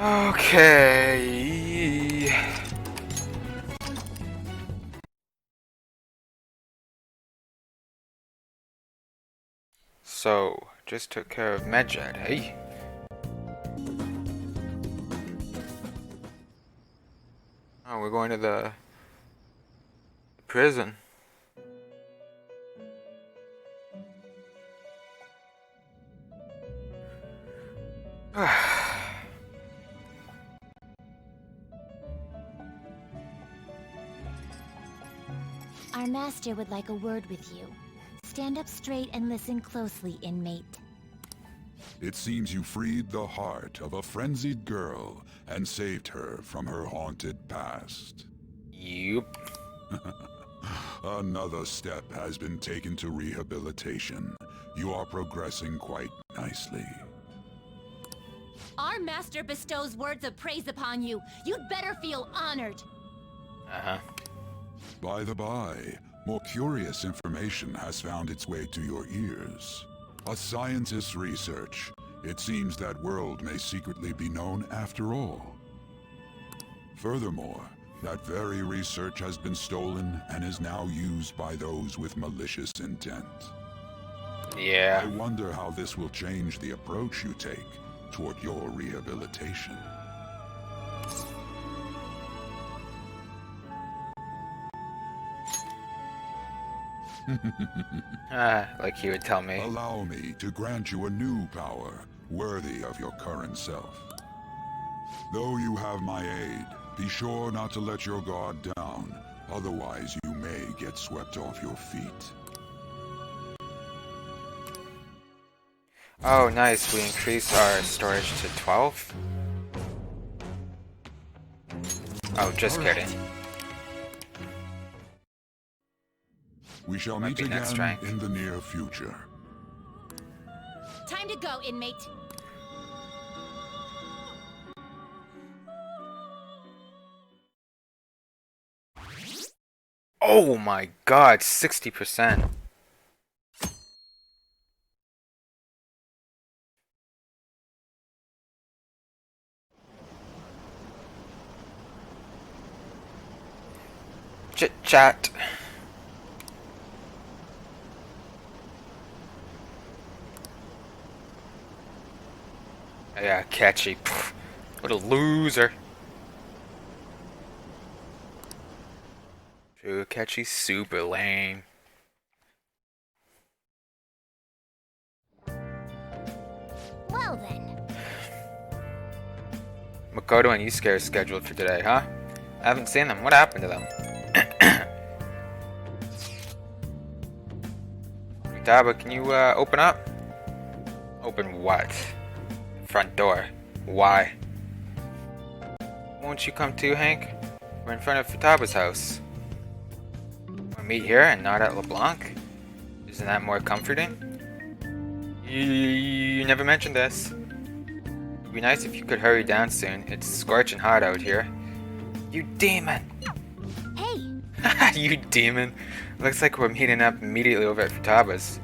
Okay. So, just took care of Medjed, hey? Oh, we're going to the prison. Our master would like a word with you. Stand up straight and listen closely, inmate. It seems you freed the heart of a frenzied girl and saved her from her haunted past. Yup. Another step has been taken to rehabilitation. You are progressing quite nicely. Our master bestows words of praise upon you. You'd better feel honored. Uh-huh. By the by, more curious information has found its way to your ears. A scientist's research. It seems that world may secretly be known after all. Furthermore, that very research has been stolen and is now used by those with malicious intent. Yeah. I wonder how this will change the approach you take toward your rehabilitation. Like he would tell me. Allow me to grant you a new power worthy of your current self. Though you have my aid, be sure not to let your guard down, otherwise you may get swept off your feet. Oh, nice. We increase our storage to 12. Oh, just kidding. We shall Might meet be next again rank. in the near future. Time to go, inmate. Oh my god, 60%. Chit chat. Yeah, catchy. Pfft, what a loser. True, catchy, super lame. Well then. Makoto and Yusuke are scheduled for today, huh? I haven't seen them. What happened to them? Futaba, can you open up? Open what? Front door. Why? Won't you come too, Hank? We're in front of Futaba's house. We'll meet here and not at LeBlanc? Isn't that more comforting? You never mentioned this. It'd be nice if you could hurry down soon. It's scorching hot out here. You demon! Hey! You demon! Looks like we're meeting up immediately over at Futaba's.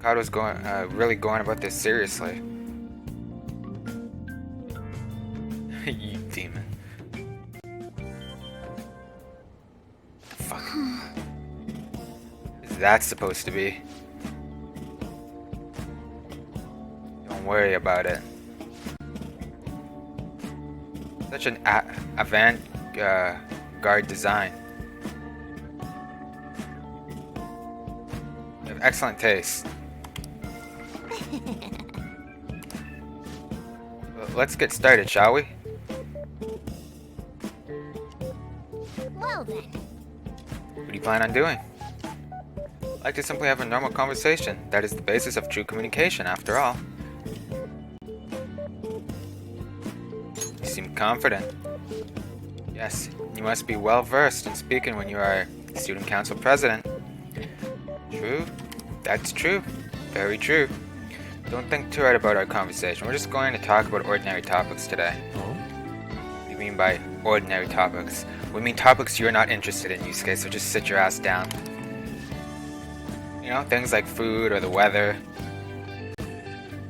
Kado's really going about this seriously. You demon. Fuck. Is that supposed to be? Don't worry about it. Such an avant-garde design. You have excellent taste. Well, let's get started, shall we? Well then. What do you plan on doing? I'd like to simply have a normal conversation. That is the basis of true communication, after all. You seem confident. Yes, you must be well versed in speaking when you are student council president. True. That's true. Very true. Don't think too hard about our conversation. We're just going to talk about ordinary topics today. What do you mean by ordinary topics? We mean topics you're not interested in, Yusuke, so just sit your ass down. You know, things like food or the weather.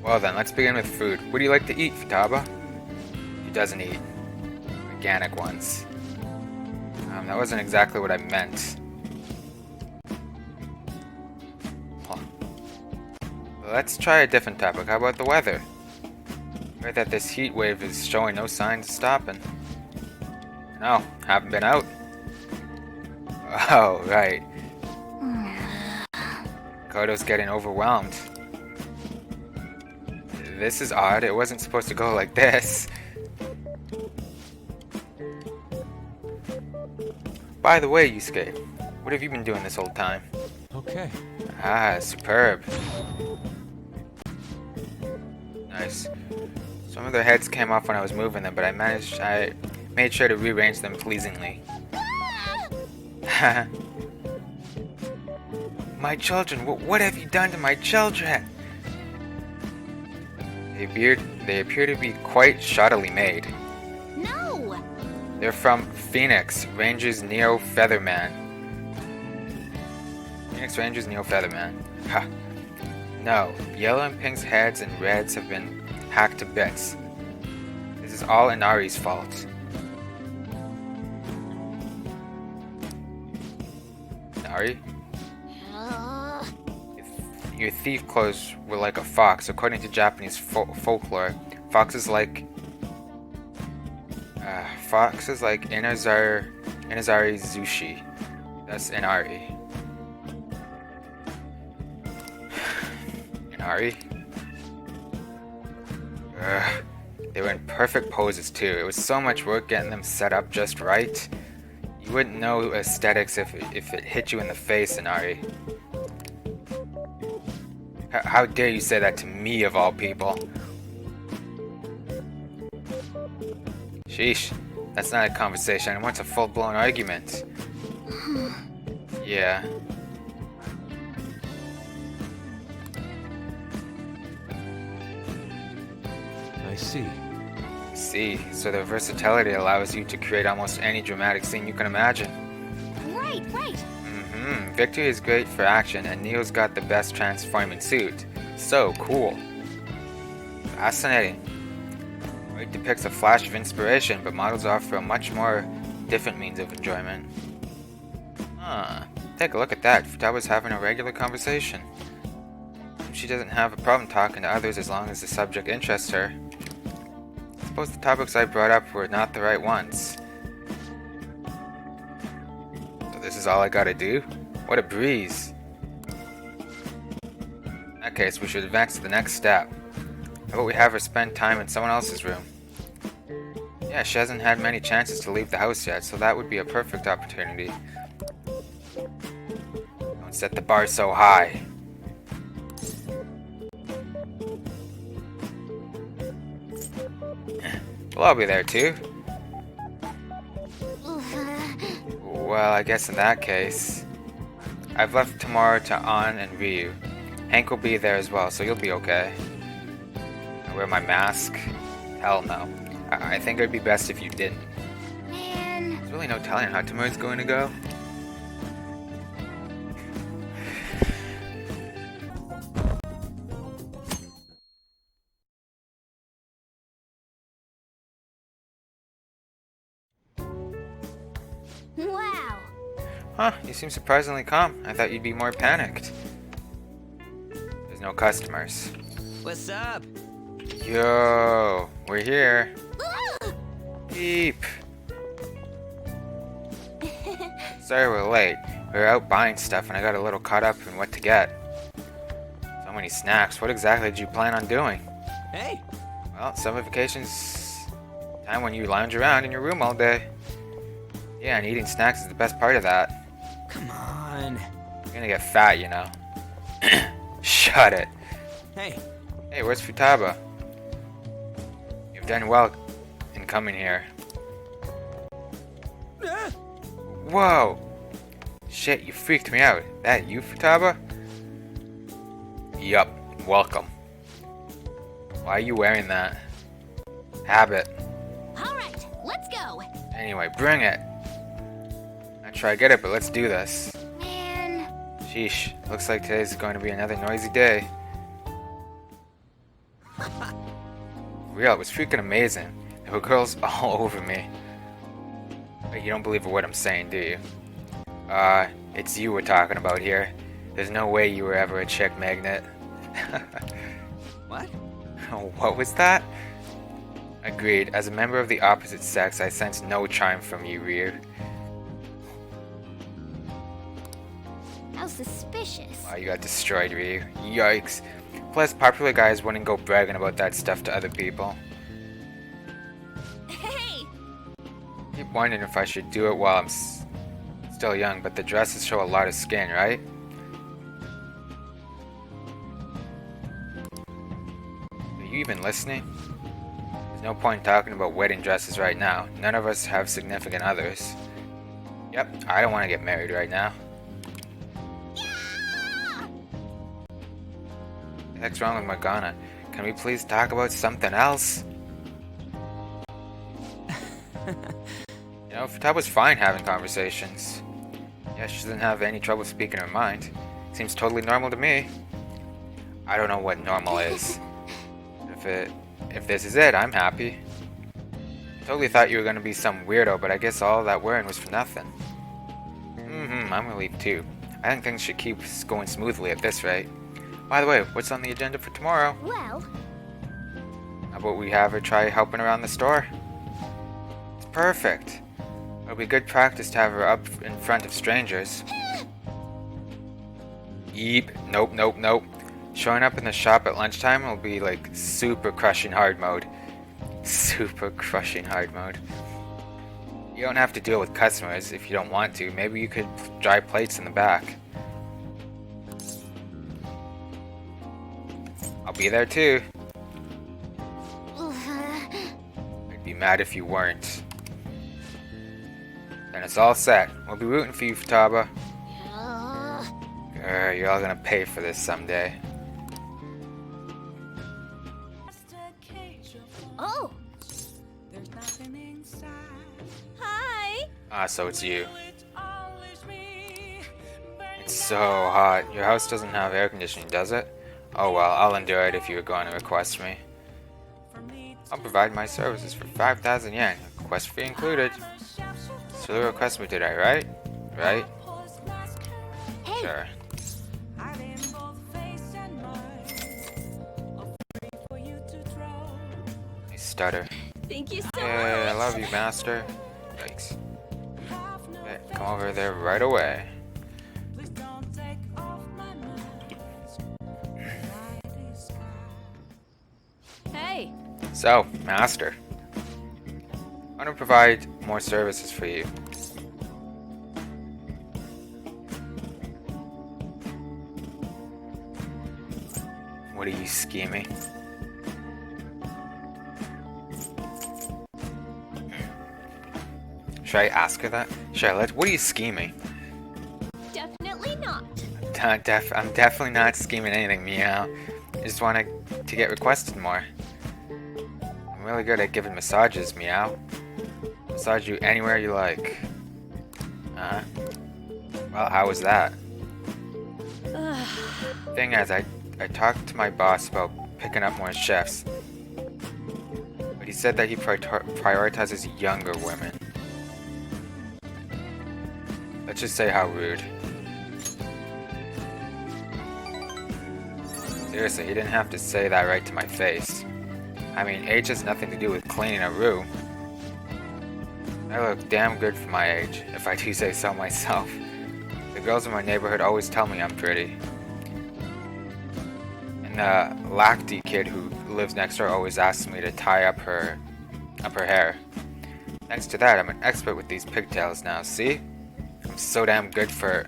Well then, let's begin with food. What do you like to eat, Futaba? If you doesn't eat organic ones. That wasn't exactly what I meant. Huh. Let's try a different topic. How about the weather? I heard that this heat wave is showing no signs of stopping. No, haven't been out. Oh, right. Kodo's getting overwhelmed. This is odd. It wasn't supposed to go like this. By the way, Yusuke, what have you been doing this whole time? Okay. Ah, superb. Nice. Some of their heads came off when I was moving them, but I made sure to rearrange them pleasingly. My children, what have you done to my children? They appear to be quite shoddily made. No! They're from Phoenix Rangers Neo Featherman. Phoenix Rangers Neo Featherman. Ha. No, Yellow and Pink's heads and Red's have been hacked to bits. This is all Inari's fault. Inari? Your thief clothes were like a fox. According to Japanese folklore, foxes like Inazari Zushi. That's Inari. Inari? Ugh. They were in perfect poses too. It was so much work getting them set up just right. You wouldn't know aesthetics if it hit you in the face, Inari. How dare you say that to me of all people? Sheesh, that's not a conversation. I want a full-blown argument. Yeah. I see. See, so their versatility allows you to create almost any dramatic scene you can imagine. Right. Victory is great for action, and Neo's got the best transforming suit. So cool. Fascinating. It depicts a flash of inspiration, but models offer a much more different means of enjoyment. Take a look at that. Futaba's having a regular conversation. She doesn't have a problem talking to others as long as the subject interests her. I suppose the topics I brought up were not the right ones. So this is all I gotta do? What a breeze. In that case, we should advance to the next step. How about we have her spend time in someone else's room? Yeah, she hasn't had many chances to leave the house yet, so that would be a perfect opportunity. Don't set the bar so high. Well, I'll be there too. Well, I guess in that case, I've left tomorrow to An and Ryu. Hank will be there as well, so you'll be okay. I wear my mask? Hell no. I think it would be best if you didn't. Man. There's really no telling how tomorrow's going to go. Wow. Huh, you seem surprisingly calm. I thought you'd be more panicked. There's no customers. What's up? Yo, we're here. Beep. Sorry we're late. We were out buying stuff and I got a little caught up in what to get. So many snacks. What exactly did you plan on doing? Hey! Well, summer vacation's time when you lounge around in your room all day. Yeah, and eating snacks is the best part of that. Come on. You're gonna get fat, you know. Shut it. Hey, Hey, where's Futaba? You've done well in coming here. Whoa! Shit, you freaked me out. That you, Futaba? Yup, welcome. Why are you wearing that? Habit. Alright, let's go. Anyway, bring it. Not sure I get it, but let's do this. Man. Sheesh, looks like today's going to be another noisy day. Real, it was freaking amazing. The There were girls all over me. Wait, you don't believe a word I'm saying, do you? It's you we're talking about here. There's no way you were ever a chick magnet. What? What was that? Agreed. As a member of the opposite sex, I sense no charm from you, Ryu. How suspicious. Wow, you got destroyed, Ryu. Yikes. Plus, popular guys wouldn't go bragging about that stuff to other people. Hey! I keep wondering if I should do it while I'm still young, but the dresses show a lot of skin, right? Are you even listening? There's no point talking about wedding dresses right now. None of us have significant others. Yep, I don't want to get married right now. What the heck's wrong with Morgana? Can we please talk about something else? You know, Futaba's fine having conversations. Yeah, she doesn't have any trouble speaking her mind. Seems totally normal to me. I don't know what normal is. If this is it, I'm happy. I totally thought you were gonna be some weirdo, but I guess all that worrying was for nothing. I'm relieved too. I think things should keep going smoothly at this rate. By the way, what's on the agenda for tomorrow? Well, How about we have her try helping around the store? It's perfect. It'll be good practice to have her up in front of strangers. Yeep. Nope. Showing up in the shop at lunchtime will be like super crushing hard mode. Super crushing hard mode. You don't have to deal with customers if you don't want to. Maybe you could dry plates in the back. I'll be there too. I'd be mad if you weren't. Then it's all set. We'll be rooting for you, Futaba. You're all gonna pay for this someday. oh! Hi! Ah, so it's you. It's so hot. Your house doesn't have air conditioning, does it? Oh well, I'll endure it if you were going to request me. I'll provide my services for 5,000 yen, request fee included. So you request me today, right? Right? Hey! Sure. I stutter. Thank you so Hey, I much! love you, master. Yikes. Okay, come over there right away. Hey! So, master. I want to provide more services for you. What are you scheming? Should I ask her that? Charlotte, what are you scheming? Definitely not. I'm definitely not scheming anything, Meow. I just want to get requested more. I'm really good at giving massages, Meow. Massage you anywhere you like. Well, how was that? Thing is, I talked to my boss about picking up more chefs. But he said that he prioritizes younger women. Let's just say how rude. Seriously, he didn't have to say that right to my face. I mean, age has nothing to do with cleaning a room. I look damn good for my age, if I do say so myself. The girls in my neighborhood always tell me I'm pretty. And the Lacti kid who lives next door always asks me to tie up her hair. Thanks to that, I'm an expert with these pigtails now, see? I'm so damn good for...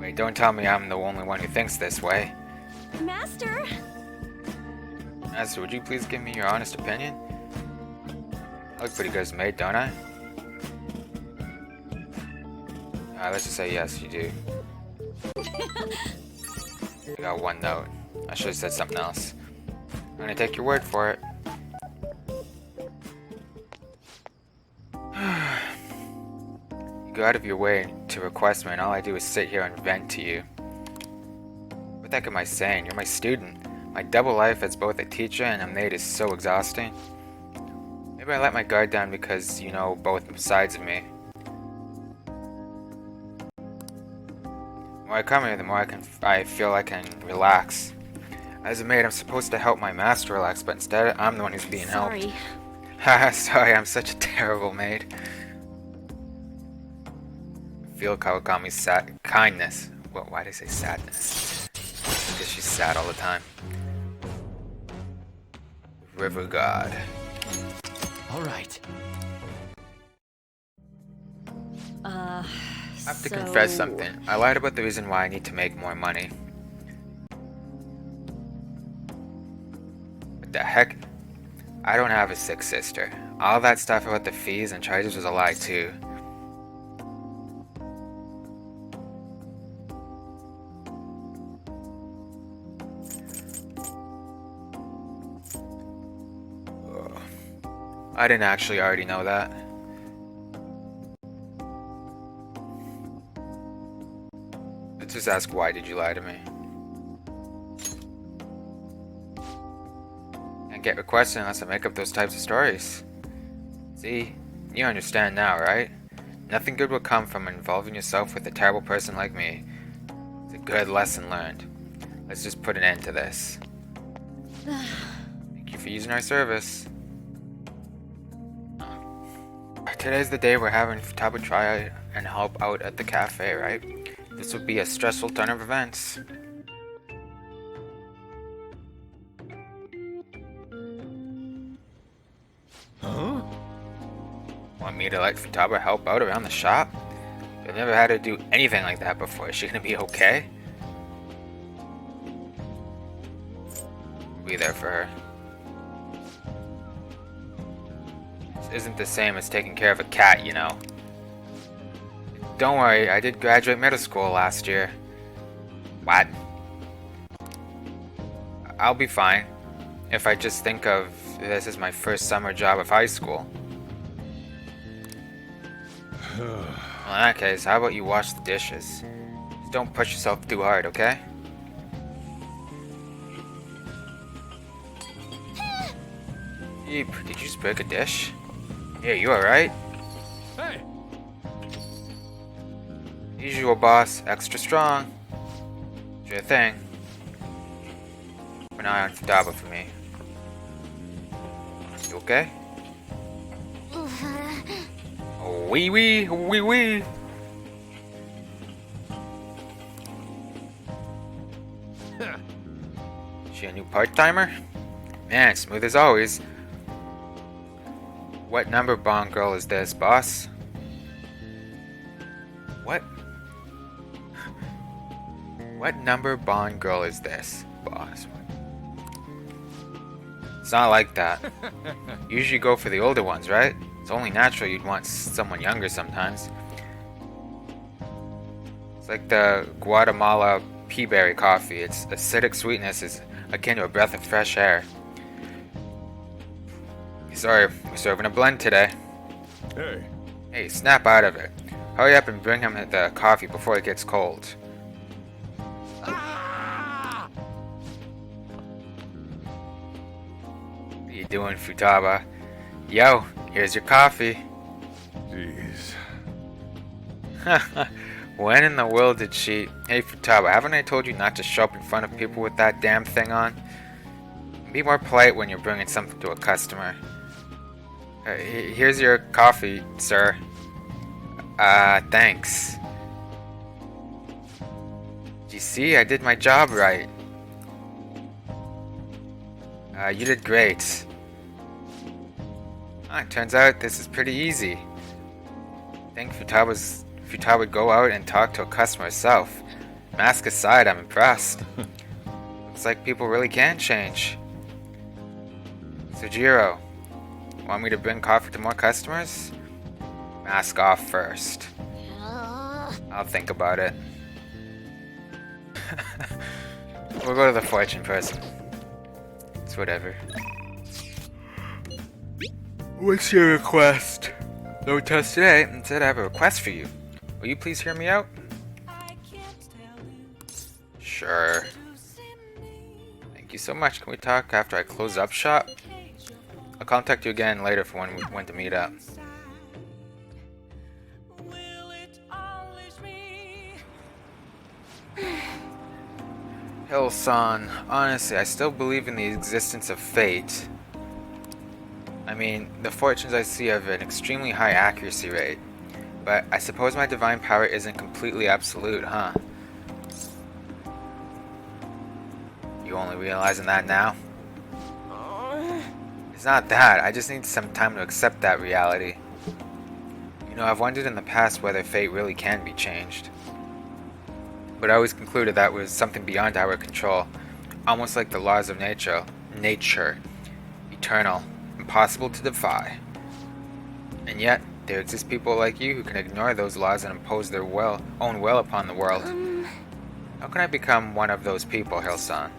Wait, don't tell me I'm the only one who thinks this way. Master! Master, would you please give me your honest opinion? I look pretty good as a maid, don't I? Let's just say yes, you do. I got one note. I should have said something else. I'm gonna take your word for it. You go out of your way to request me, and all I do is sit here and vent to you. What the heck am I saying? You're my student. My double life as both a teacher and a maid is so exhausting. Maybe I let my guard down because you know both sides of me. The more I come here, the more I feel I can relax. As a maid, I'm supposed to help my master relax, but instead, I'm the one who's being helped. Sorry. Haha, sorry, I'm such a terrible maid. Feel Kawakami's kindness. Well, why did I say sadness? Because she's sad all the time. River God. All right. I have to confess something. I lied about the reason why I need to make more money. What the heck? I don't have a sick sister. All that stuff about the fees and charges was a lie too. Ugh. I didn't actually already know that. Let's just ask, why did you lie to me? Can't get requested unless I make up those types of stories. See, you understand now, right? Nothing good will come from involving yourself with a terrible person like me. It's a good lesson learned. Let's just put an end to this. Thank you for using our service. Today's the day we're having Futaba try and help out at the cafe, right? This would be a stressful turn of events. Huh? Want me to let Futaba help out around the shop? I've never had her do anything like that before. Is she gonna be okay? I'll be there for her. This isn't the same as taking care of a cat, you know. Don't worry, I did graduate middle school last year. What? I'll be fine. If I just think of this as my first summer job of high school. Well, in that case, how about you wash the dishes? Just don't push yourself too hard, okay? Eep, did you just break a dish? Yeah, you alright? Hey! Usual, boss. Extra strong. Sure thing. Keep an eye on Futaba for me. You okay? Oh, wee wee, wee wee. She a new part-timer? Man, smooth as always. What number Bond girl is this, boss? What? What number Bond girl is this, boss? It's not like that. You usually go for the older ones, right? It's only natural you'd want someone younger sometimes. It's like the Guatemala peaberry coffee. Its acidic sweetness is akin to a breath of fresh air. Sorry, we're serving a blend today. Hey, Hey, snap out of it. Hurry up and bring him the coffee before it gets cold. What are you doing, Futaba? Yo, here's your coffee. jeez. When in the world did she... Hey, Futaba, haven't I told you not to show up in front of people with that damn thing on? Be more polite when you're bringing something to a customer. Here's your coffee, sir. Thanks. You see, I did my job right. You did great. It turns out this is pretty easy. I think Futaba would go out and talk to a customer herself. Mask aside, I'm impressed. Looks like people really can change. Sujiro, want me to bring coffee to more customers? Mask off first. I'll think about it. We'll go to the fortune person. It's whatever. What's your request? No test today. Instead, I have a request for you. Will you please hear me out? Sure. Thank you so much. Can we talk after I close up shop? I'll contact you again later for when to meet up. Hill-san, honestly, I still believe in the existence of fate. I mean, the fortunes I see have an extremely high accuracy rate. But I suppose my divine power isn't completely absolute, huh? You only realizing that now? It's not that, I just need some time to accept that reality. You know, I've wondered in the past whether fate really can be changed. But I always concluded that was something beyond our control, almost like the laws of nature, eternal, impossible to defy. And yet, there exist people like you who can ignore those laws and impose their own will upon the world. How can I become one of those people, Hill-san?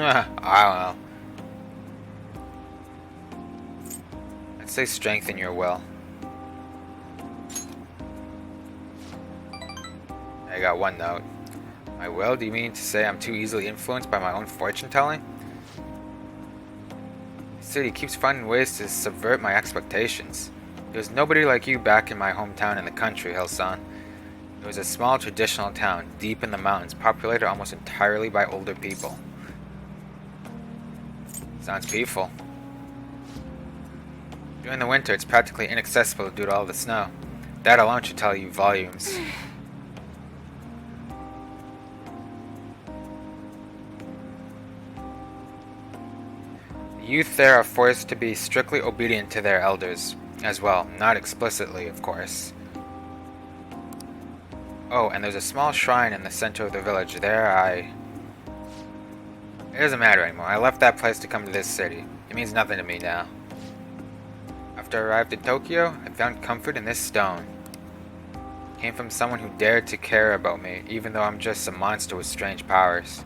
I don't know. I'd say strengthen your will. I got one note. My will? Do you mean to say I'm too easily influenced by my own fortune telling? The city keeps finding ways to subvert my expectations. There's nobody like you back in my hometown in the country, Hill-san. It was a small traditional town, deep in the mountains, populated almost entirely by older people. Sounds peaceful. During the winter, it's practically inaccessible due to all the snow. That alone should tell you volumes. The youth there are forced to be strictly obedient to their elders, as well, not explicitly, of course. Oh, and there's a small shrine in the center of the village. It doesn't matter anymore. I left that place to come to this city. It means nothing to me now. After I arrived in Tokyo, I found comfort in this stone. It came from someone who dared to care about me, even though I'm just a monster with strange powers.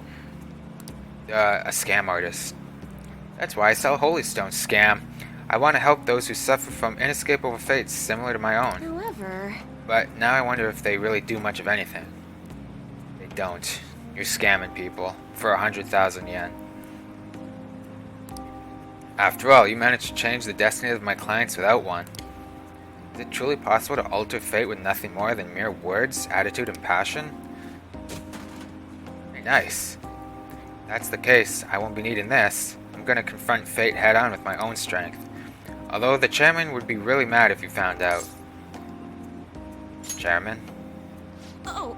A scam artist. That's why I sell holy stones, scam. I want to help those who suffer from inescapable fates similar to my own. However... But now I wonder if they really do much of anything. They don't. You're scamming people for 100,000 yen. After all, you managed to change the destiny of my clients without one. Is it truly possible to alter fate with nothing more than mere words, attitude, and passion? Very nice. If that's the case, I won't be needing this. I'm gonna confront fate head-on with my own strength. Although the chairman would be really mad if you found out. Chairman? Oh,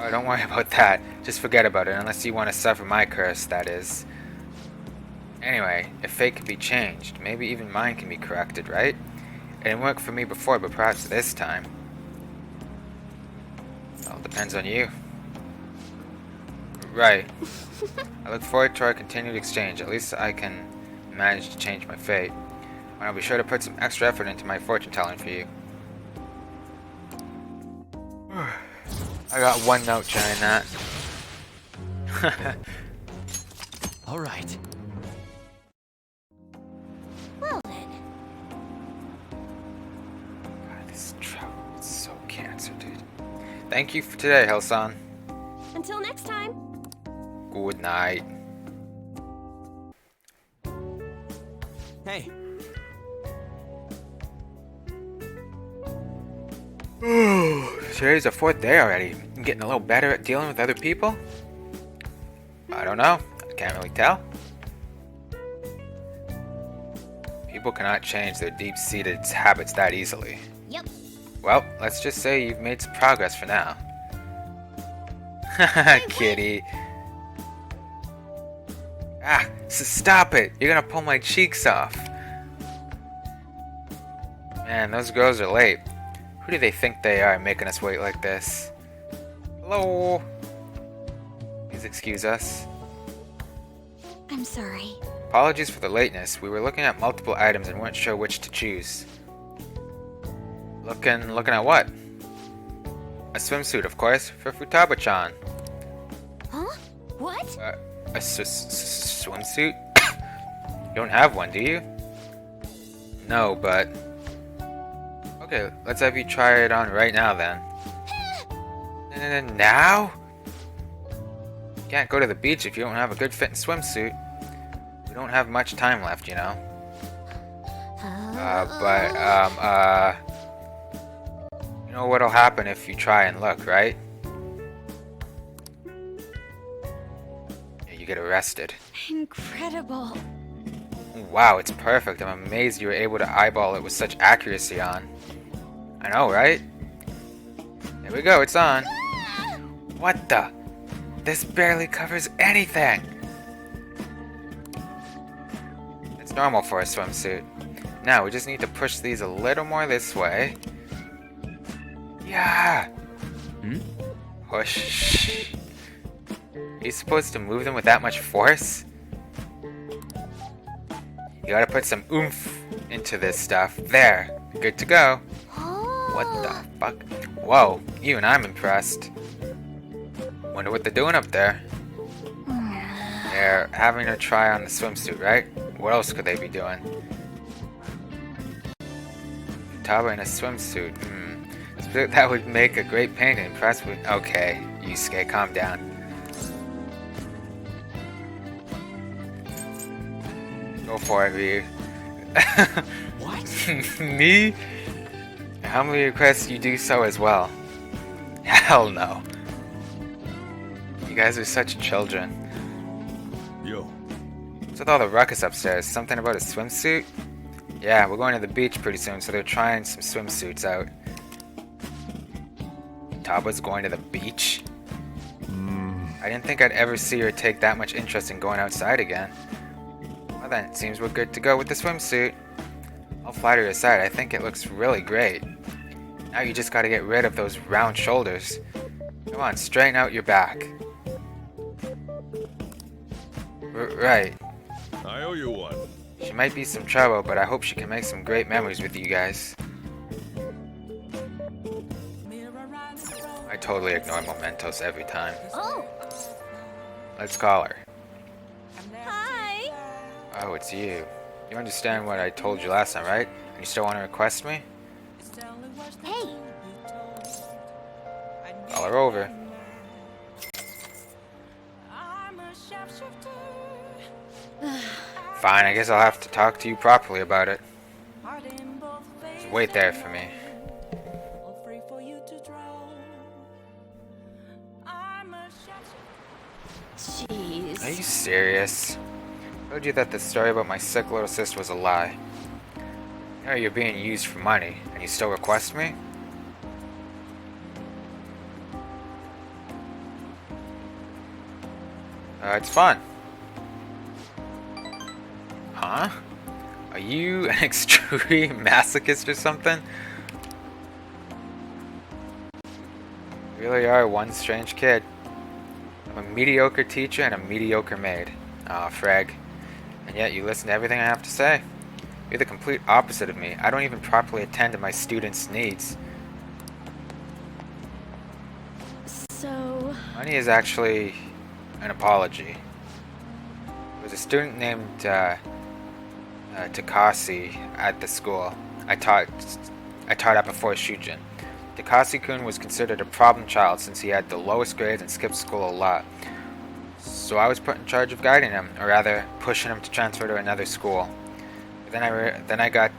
Oh, don't worry about that. Just forget about it, unless you want to suffer my curse, that is. Anyway, if fate can be changed, maybe even mine can be corrected, right? It didn't work for me before, but perhaps this time. Well, it depends on you. Right. I look forward to our continued exchange. At least I can manage to change my fate. And I'll be sure to put some extra effort into my fortune telling for you. I got one note trying that. All right. well then. God, this travel is so cancer, dude. Thank you for today, Hill-san. Until next time. Good night. Hey, Today's the 4th day already. I'm getting a little better at dealing with other people? I don't know. I can't really tell. People cannot change their deep-seated habits that easily. Yep. Well, let's just say you've made some progress for now. Kitty. Ah, stop it! You're gonna pull my cheeks off. Man, those girls are late. Who do they think they are, making us wait like this? Hello? Please excuse us. I'm sorry. Apologies for the lateness. We were looking at multiple items and weren't sure which to choose. Looking at what? A swimsuit, of course, for Futaba-chan. Huh? What? A swimsuit? You don't have one, do you? No, but... Okay, let's have you try it on right now then. And now? can't go to the beach if you don't have a good fitting swimsuit. We don't have much time left, you know. You know what'll happen if you try and look, right? Yeah, you get arrested. Incredible. Wow, it's perfect. I'm amazed you were able to eyeball it with such accuracy on. I know, right? Here we go, it's on. What the? This barely covers anything! It's normal for a swimsuit. Now, we just need to push these a little more this way. Yeah! Push. Are you supposed to move them with that much force? You gotta put some oomph into this stuff. There. Good to go. What the fuck? Whoa, even I'm impressed. Wonder what they're doing up there. They're having her try on the swimsuit, right? What else could they be doing? Futaba in a swimsuit. That would make a great painting. Impressed with. Okay, Yusuke, calm down. Go for it, Ryu. What? Me? I humbly request you do so as well. Hell no. You guys are such children. Yo. What's with all the ruckus upstairs? Something about a swimsuit? Yeah, we're going to the beach pretty soon, so they're trying some swimsuits out. Taba's going to the beach? I didn't think I'd ever see her take that much interest in going outside again. Well then, it seems we're good to go with the swimsuit. I'll flatter your aside, I think it looks really great. Now you just gotta get rid of those round shoulders. Come on, straighten out your back. Right. I owe you one. She might be some trouble, but I hope she can make some great memories with you guys. I totally ignore mementos every time. Oh, Let's call her. hi. Oh, it's you. You understand what I told you last time, right? And you still want to request me? Hey, Call her over. Fine, I guess I'll have to talk to you properly about it. Just wait there for me. jeez. Are you serious? I told you that the story about my sick little sister was a lie. You know you're being used for money, and you still request me? It's fun. Huh? Are you an extreme masochist or something? You really are one strange kid. I'm a mediocre teacher and a mediocre maid. Aw, frag. And yet you listen to everything I have to say. You're the complete opposite of me. I don't even properly attend to my students' needs. So, Money is actually an apology. There was a student named Takasi at the school I taught at before Shujin. Takasi-kun was considered a problem child since he had the lowest grades and skipped school a lot. So I was put in charge of guiding him, or rather, pushing him to transfer to another school. But when I got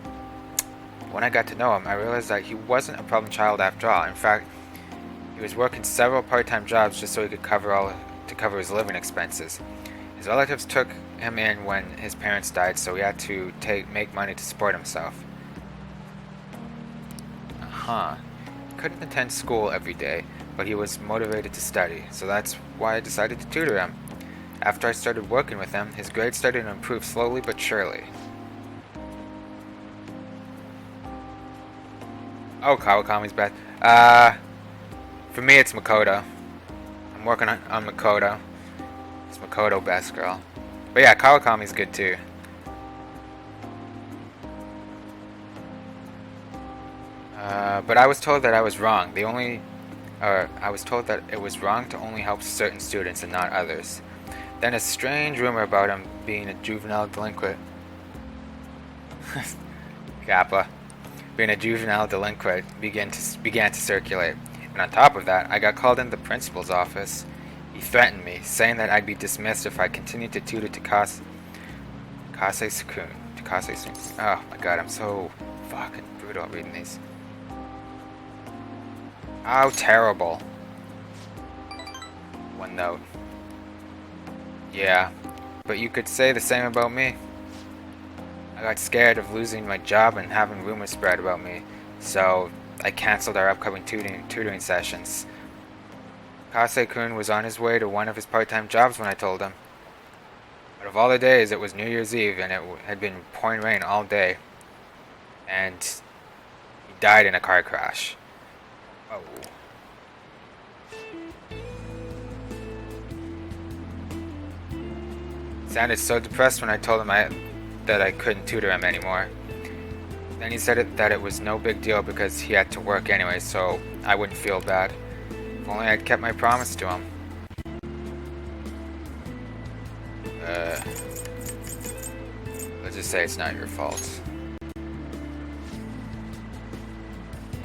to know him, I realized that he wasn't a problem child after all. In fact, he was working several part-time jobs just so he could cover his living expenses. His relatives took him in when his parents died, so he had to make money to support himself. He couldn't attend school every day, but he was motivated to study, so that's why I decided to tutor him. After I started working with him, his grades started to improve slowly but surely. Oh, Kawakami's back. For me it's Makoto. I'm working on Makoto. It's Makoto best girl. But yeah, Kawakami's good too. But I was told that I was wrong. I was told that it was wrong to only help certain students and not others. Then a strange rumor about him being a juvenile delinquent. Kappa. Being a juvenile delinquent began to circulate. And on top of that, I got called into the principal's office. He He threatened me, saying that I'd be dismissed if I continued to tutor Takase Sukun. Takase Sukun. Oh my god, I'm so fucking brutal reading these. How terrible. One note. Yeah, but you could say the same about me. I got scared of losing my job and having rumors spread about me, so I cancelled our upcoming tutoring sessions. Kase-kun was on his way to one of his part-time jobs when I told him. But of all the days, it was New Year's Eve and it had been pouring rain all day. And he died in a car crash. Oh. He sounded so depressed when I told him that I couldn't tutor him anymore. Then he said that it was no big deal because he had to work anyway, so I wouldn't feel bad. If only I'd kept my promise to him. Let's just say it's not your fault.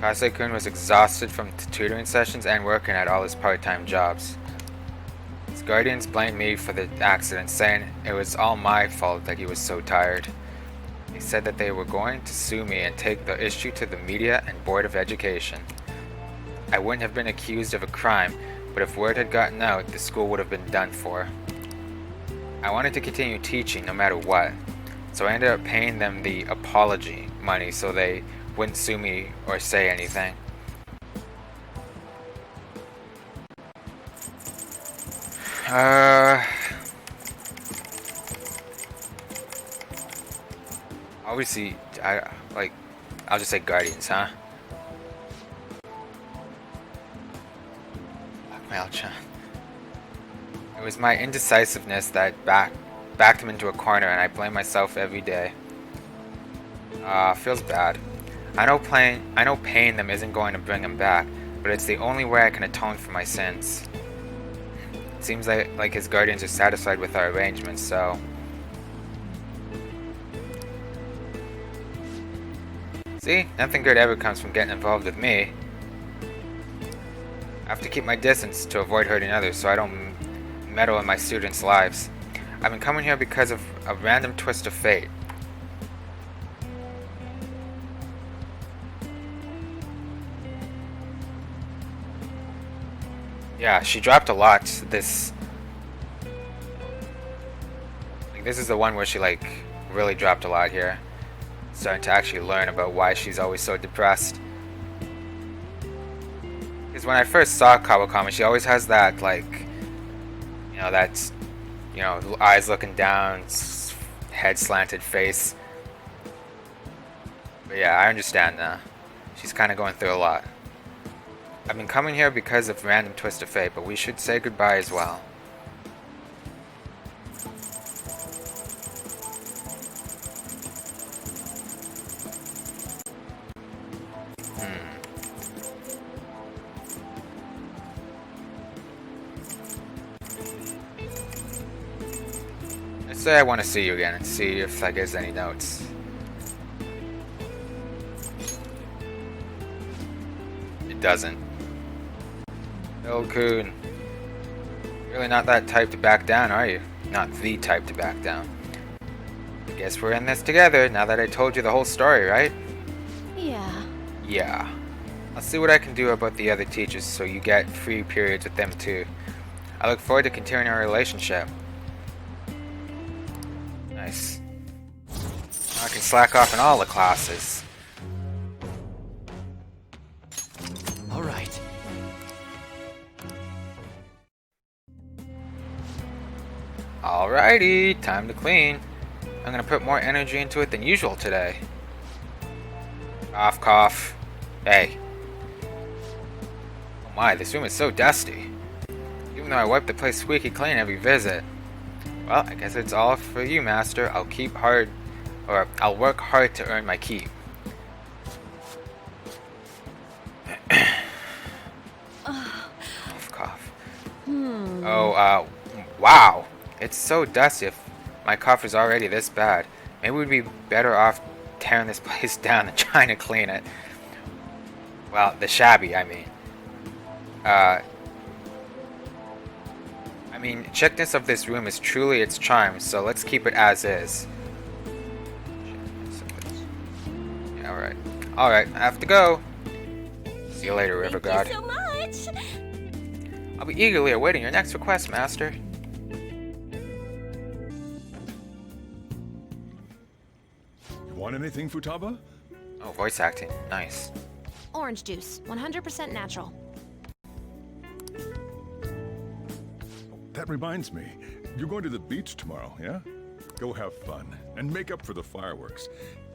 Kase-kun was exhausted from tutoring sessions and working at all his part-time jobs. His guardians blamed me for the accident, saying it was all my fault that he was so tired. They said that they were going to sue me and take the issue to the media and Board of Education. I wouldn't have been accused of a crime, but if word had gotten out, the school would have been done for. I wanted to continue teaching no matter what, so I ended up paying them the apology money so they wouldn't sue me or say anything. Obviously, I'll just say guardians, huh? Blackmail. It was my indecisiveness that backed him into a corner, and I blame myself every day. Feels bad. I know paying them isn't going to bring him back, but it's the only way I can atone for my sins. It seems like his guardians are satisfied with our arrangements, so... See? Nothing good ever comes from getting involved with me. I have to keep my distance to avoid hurting others so I don't meddle in my students' lives. I've been coming here because of a random twist of fate. Yeah, she dropped a lot. This is the one where she really dropped a lot here. Starting to actually learn about why she's always so depressed. Because when I first saw Kawakami, she always has that eyes looking down, head slanted face. But yeah, I understand now. She's kind of going through a lot. I've been coming here because of random twist of fate, but we should say goodbye as well. Let's say I want to see you again and see if that gives any notes. It doesn't. Bill-kun, really not that type to back down, are you? Not the type to back down. I guess we're in this together now that I told you the whole story, right? Yeah. Yeah. I'll see what I can do about the other teachers so you get free periods with them too. I look forward to continuing our relationship. Nice. I can slack off in all the classes. All right. Alrighty, time to clean. I'm gonna put more energy into it than usual today. Cough, cough. Hey. Oh my, this room is so dusty. Even though I wipe the place squeaky clean every visit. Well, I guess it's all for you, Master. I'll work hard to earn my keep. Cough, cough. Oh, wow. It's so dusty if my cough is already this bad. Maybe we'd be better off tearing this place down than trying to clean it. Well, the shabby, I mean. I mean, chickness of this room is truly its charm, so let's keep it as is. Yeah, alright. Alright, I have to go. See you later, River God. Thank you so much! I'll be eagerly awaiting your next request, Master. You want anything, Futaba? Oh, voice acting. Nice. Orange juice, 100% natural. That reminds me, you're going to the beach tomorrow, yeah? Go have fun, and make up for the fireworks.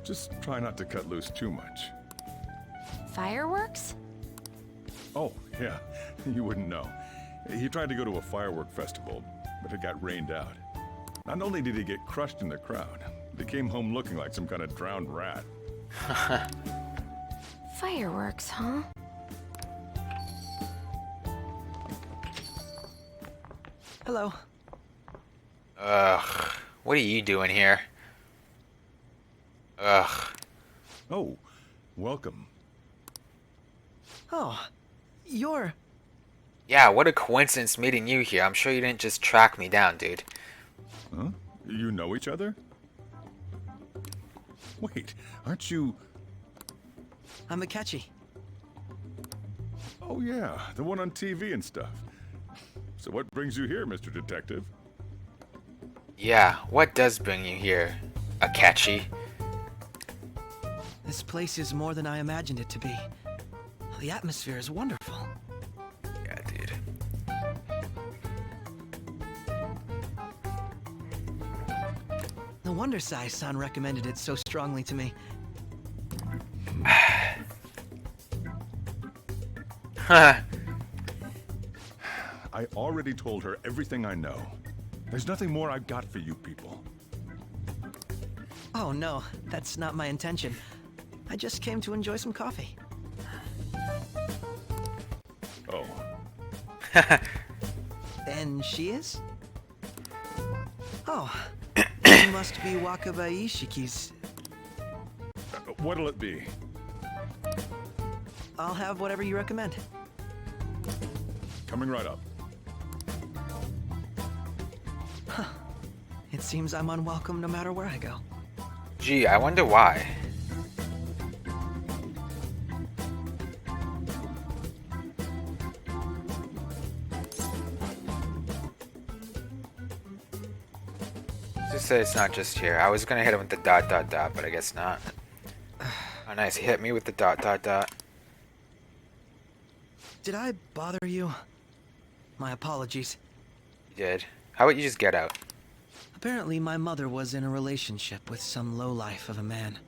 Just try not to cut loose too much. Fireworks? Oh, yeah, you wouldn't know. He tried to go to a firework festival, but it got rained out. Not only did he get crushed in the crowd, but he came home looking like some kind of drowned rat. Fireworks, huh? Hello. Ugh. What are you doing here? Ugh. Oh, welcome. Oh, you're... Yeah, what a coincidence meeting you here. I'm sure you didn't just track me down, dude. Huh? You know each other? Wait, aren't you... I'm Akechi. Oh yeah, the one on TV and stuff. So what brings you here, Mr. Detective? Yeah, what does bring you here, Akechi? This place is more than I imagined it to be. The atmosphere is wonderful. Yeah, dude. No wonder Sai-san recommended it so strongly to me. Huh. I already told her everything I know. There's nothing more I've got for you people. Oh no, that's not my intention. I just came to enjoy some coffee. Oh, And she is? Oh, you must be Wakaba Ishiki's. what'll it be? I'll have whatever you recommend. Coming right up. It seems I'm unwelcome no matter where I go. Gee, I wonder why. Just say it's not just here. I was gonna hit him with the ... but I guess not. Oh, nice. He hit me with the ... Did I bother you? My apologies. You did. How about you just get out? Apparently, my mother was in a relationship with some lowlife of a man.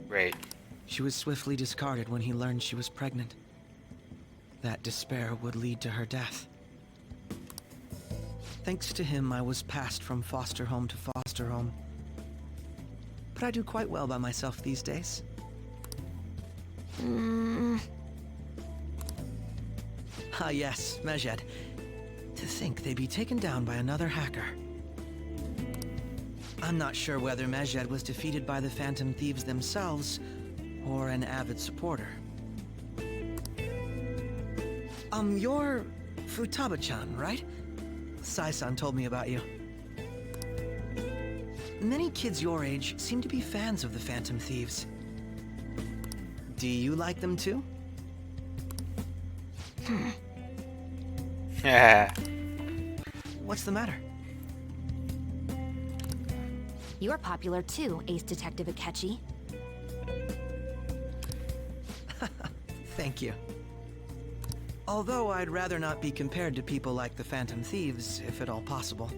Great. She was swiftly discarded when he learned she was pregnant. That despair would lead to her death. Thanks to him, I was passed from foster home to foster home. But I do quite well by myself these days. Ah yes, Mejed. To think they'd be taken down by another hacker. I'm not sure whether Mejed was defeated by the Phantom Thieves themselves, or an avid supporter. You're Futaba-chan, right? Sai-san told me about you. Many kids your age seem to be fans of the Phantom Thieves. Do you like them too? Yeah. What's the matter? You're popular too, Ace Detective Akechi. Thank you. Although I'd rather not be compared to people like the Phantom Thieves, if at all possible.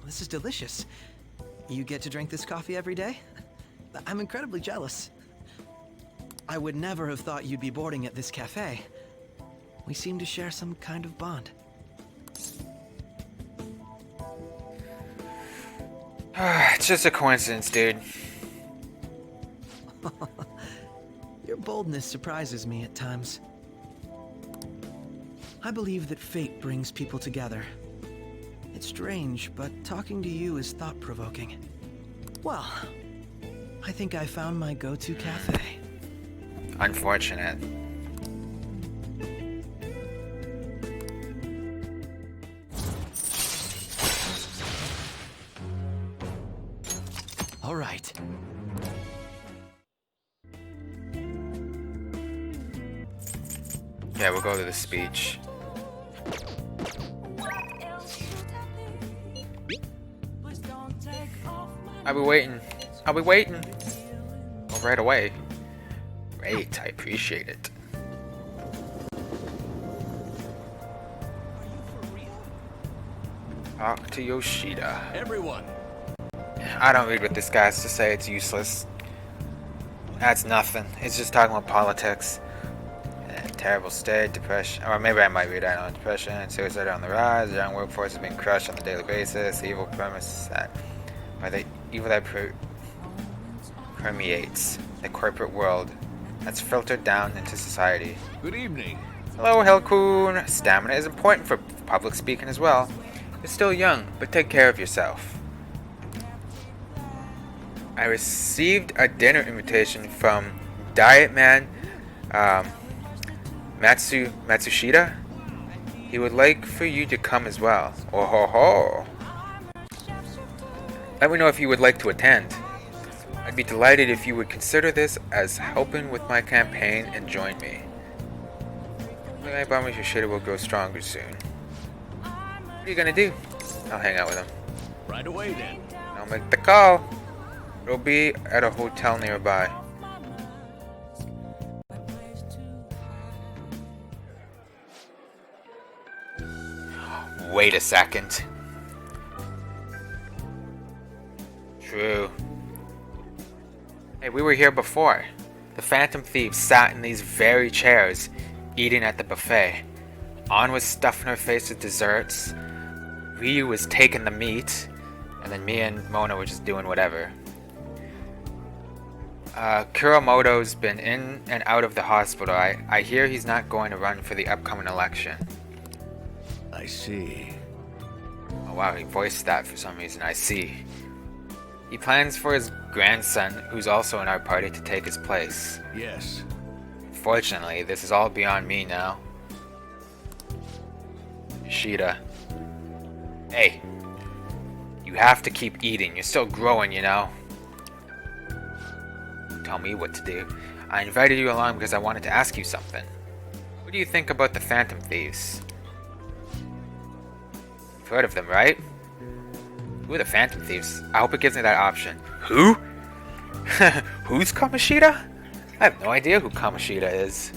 This is delicious. You get to drink this coffee every day? I'm incredibly jealous. I would never have thought you'd be boarding at this cafe. We seem to share some kind of bond. It's just a coincidence, dude. Your boldness surprises me at times. I believe that fate brings people together. It's strange, but talking to you is thought-provoking. Well, I think I found my go-to cafe. Unfortunate. All right. Yeah, we'll go to the speech. I'll be waiting. I'll be waiting. Oh, right away. Great, I appreciate it. Talk to Yoshida. Everyone. I don't read what this guy has to say. It's useless. That's nothing. It's just talking about politics. Terrible state, depression, or maybe I might read that on depression and suicide are on the rise. The young workforce is being crushed on a daily basis. The evil premise that by the evil that permeates the corporate world that's filtered down into society. Good evening. Hello, Helkun. Stamina is important for public speaking as well. You're still young, but take care of yourself. I received a dinner invitation from Diet Man Matsushita. He would like for you to come as well. Oh ho ho. Let me know if you would like to attend. I'd be delighted if you would consider this as helping with my campaign and join me. I promise Yoshida will grow stronger soon. What are you gonna do? I'll hang out with him. Right away then. I'll make the call. It'll be at a hotel nearby. Wait a second. True. Hey, we were here before. The Phantom Thieves sat in these very chairs, eating at the buffet. An was stuffing her face with desserts. Ryu was taking the meat. And then me and Mona were just doing whatever. Kuramoto's been in and out of the hospital. I hear he's not going to run for the upcoming election. I see. Oh wow, he voiced that for some reason. I see. He plans for his grandson, who's also in our party, to take his place. Yes. Fortunately, this is all beyond me now. Yoshida. Hey. You have to keep eating. You're still growing, you know. Tell me what to do. I invited you along because I wanted to ask you something. What do you think about the Phantom Thieves? You've heard of them, right? Who are the Phantom Thieves? I hope it gives me that option. Who? Who's Kamoshida? I have no idea who Kamoshida is.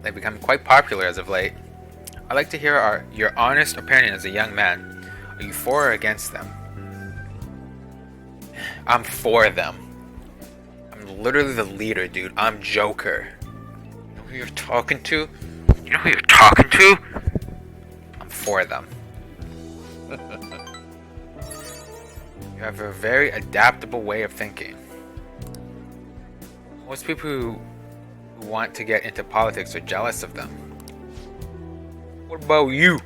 They've become quite popular as of late. I'd like to hear your honest opinion as a young man. Are you for or against them? I'm for them. I'm literally the leader, dude. I'm Joker. You know who you're talking to? You know who you're talking to? I'm for them. You have a very adaptable way of thinking. Most people who want to get into politics are jealous of them. What about you?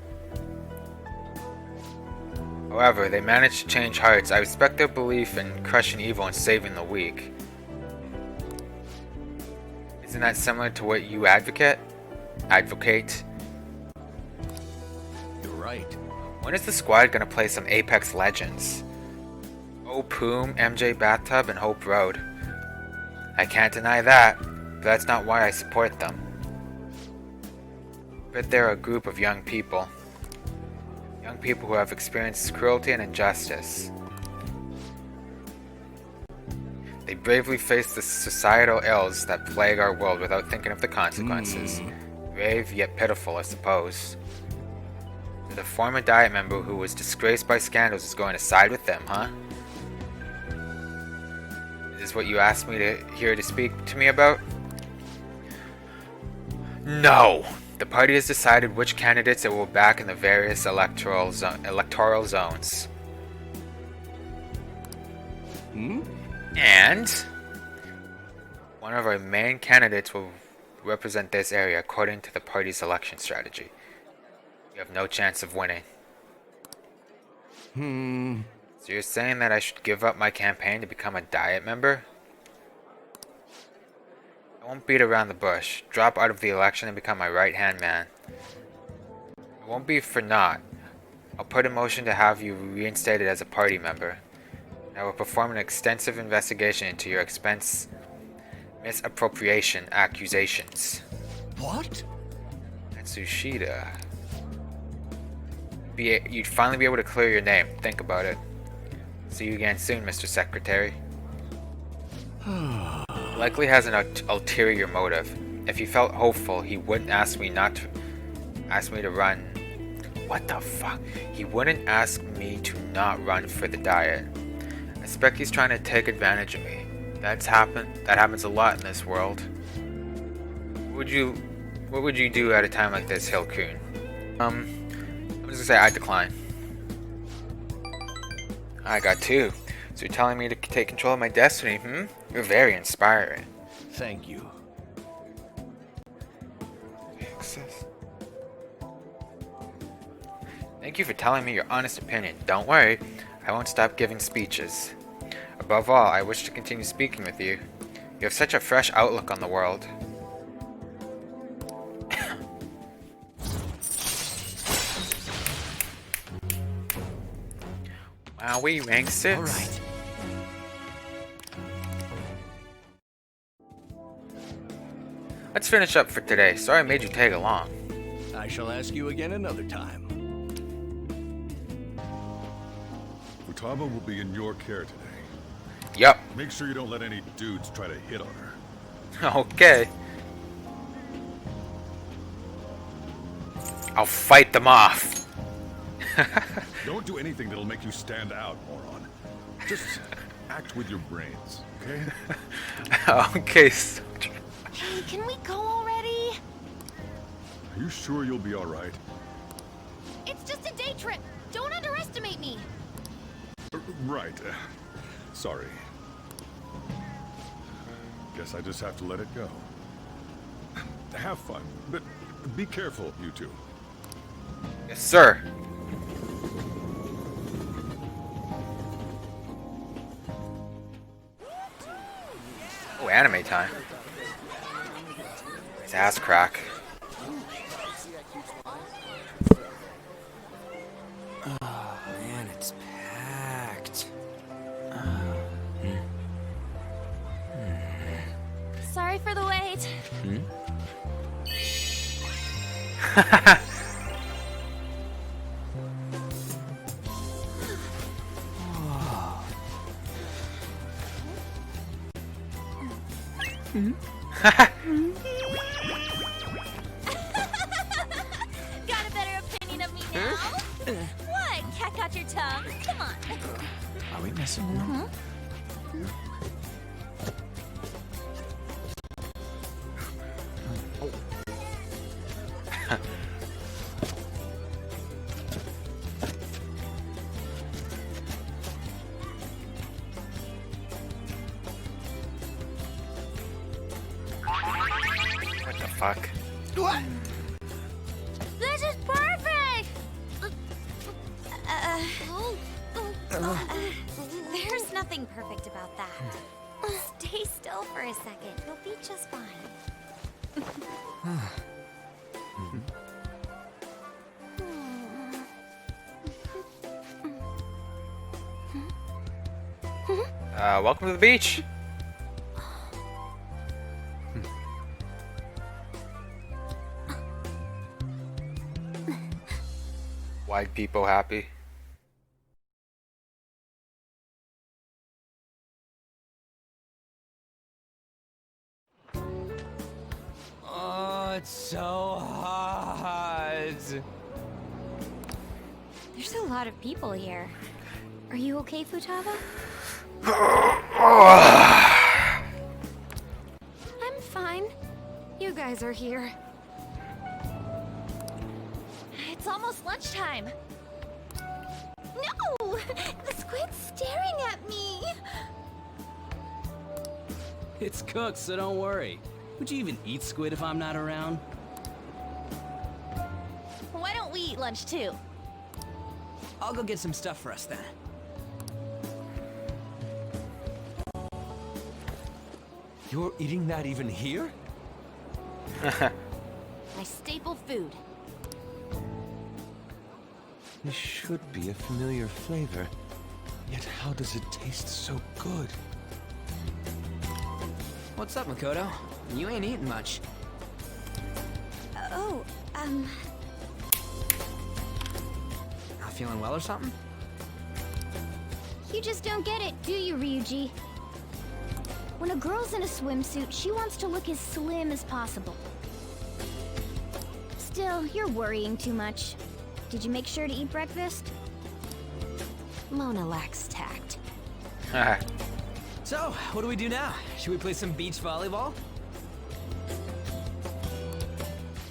However, they managed to change hearts. I respect their belief in crushing evil and saving the weak. Isn't that similar to what you advocate? You're right. When is the squad gonna play some Apex Legends? Oh Poom, MJ Bathtub, and Hope Road. I can't deny that, but that's not why I support them. But they're a group of young people. Young people who have experienced cruelty and injustice. They bravely face the societal ills that plague our world without thinking of the consequences. Brave yet pitiful, I suppose. The former Diet member who was disgraced by scandals is going to side with them, huh? Is this what you asked me to speak to me about? No! The party has decided which candidates it will back in the various electoral zones. And one of our main candidates will represent this area according to the party's election strategy. You have no chance of winning. So you're saying that I should give up my campaign to become a Diet member? I won't beat around the bush. Drop out of the election and become my right-hand man. It won't be for naught. I'll put a motion to have you reinstated as a party member. I will perform an extensive investigation into your expense misappropriation accusations. What? Matsushita. You'd finally be able to clear your name. Think about it. See you again soon, Mr. Secretary. Likely has an ulterior motive. If he felt hopeful, he wouldn't ask me to run. What the fuck? He wouldn't ask me to not run for the Diet. I suspect he's trying to take advantage of me. That happens a lot in this world. What would you do at a time like this, Hill-kun? I'm just gonna say I decline. I got 2. So you're telling me to take control of my destiny, You're very inspiring. Thank you. Thank you for telling me your honest opinion. Don't worry, I won't stop giving speeches. Above all, I wish to continue speaking with you. You have such a fresh outlook on the world. Wow, we rank 6. All right. Let's finish up for today. Sorry I made you tag along. I shall ask you again another time. Futaba will be in your care today. Yup. Make sure you don't let any dudes try to hit on her. Okay. I'll fight them off. Don't do anything that'll make you stand out, moron. Just act with your brains, okay? Okay. Hey, can we go already? Are you sure you'll be all right? It's just a day trip. Don't underestimate me. Right. Sorry. Guess I just have to let it go. Have fun, but be careful, you two. Yes, sir. Oh, anime time. It's ass crack. Oh man, it's packed. Sorry for the wait. Got a better opinion of me now? What? Cat got your tongue? Come on. Are we messing around? What the fuck? What? This is perfect! There's nothing perfect about that. Stay still for a second. You'll be just fine. Welcome to the beach. White people happy. Oh, it's so hot. There's a lot of people here. Are you okay, Futaba? I'm fine. You guys are here. It's almost lunchtime. No! The squid's staring at me! It's cooked, so don't worry. Would you even eat squid if I'm not around? Why don't we eat lunch too? I'll go get some stuff for us then. You're eating that even here? My staple food. This should be a familiar flavor. Yet how does it taste so good? What's up, Makoto? You ain't eating much. Not feeling well or something? You just don't get it, do you, Ryuji? When a girl's in a swimsuit, she wants to look as slim as possible. Still, you're worrying too much. Did you make sure to eat breakfast? Mona lacks tact. So, what do we do now? Should we play some beach volleyball?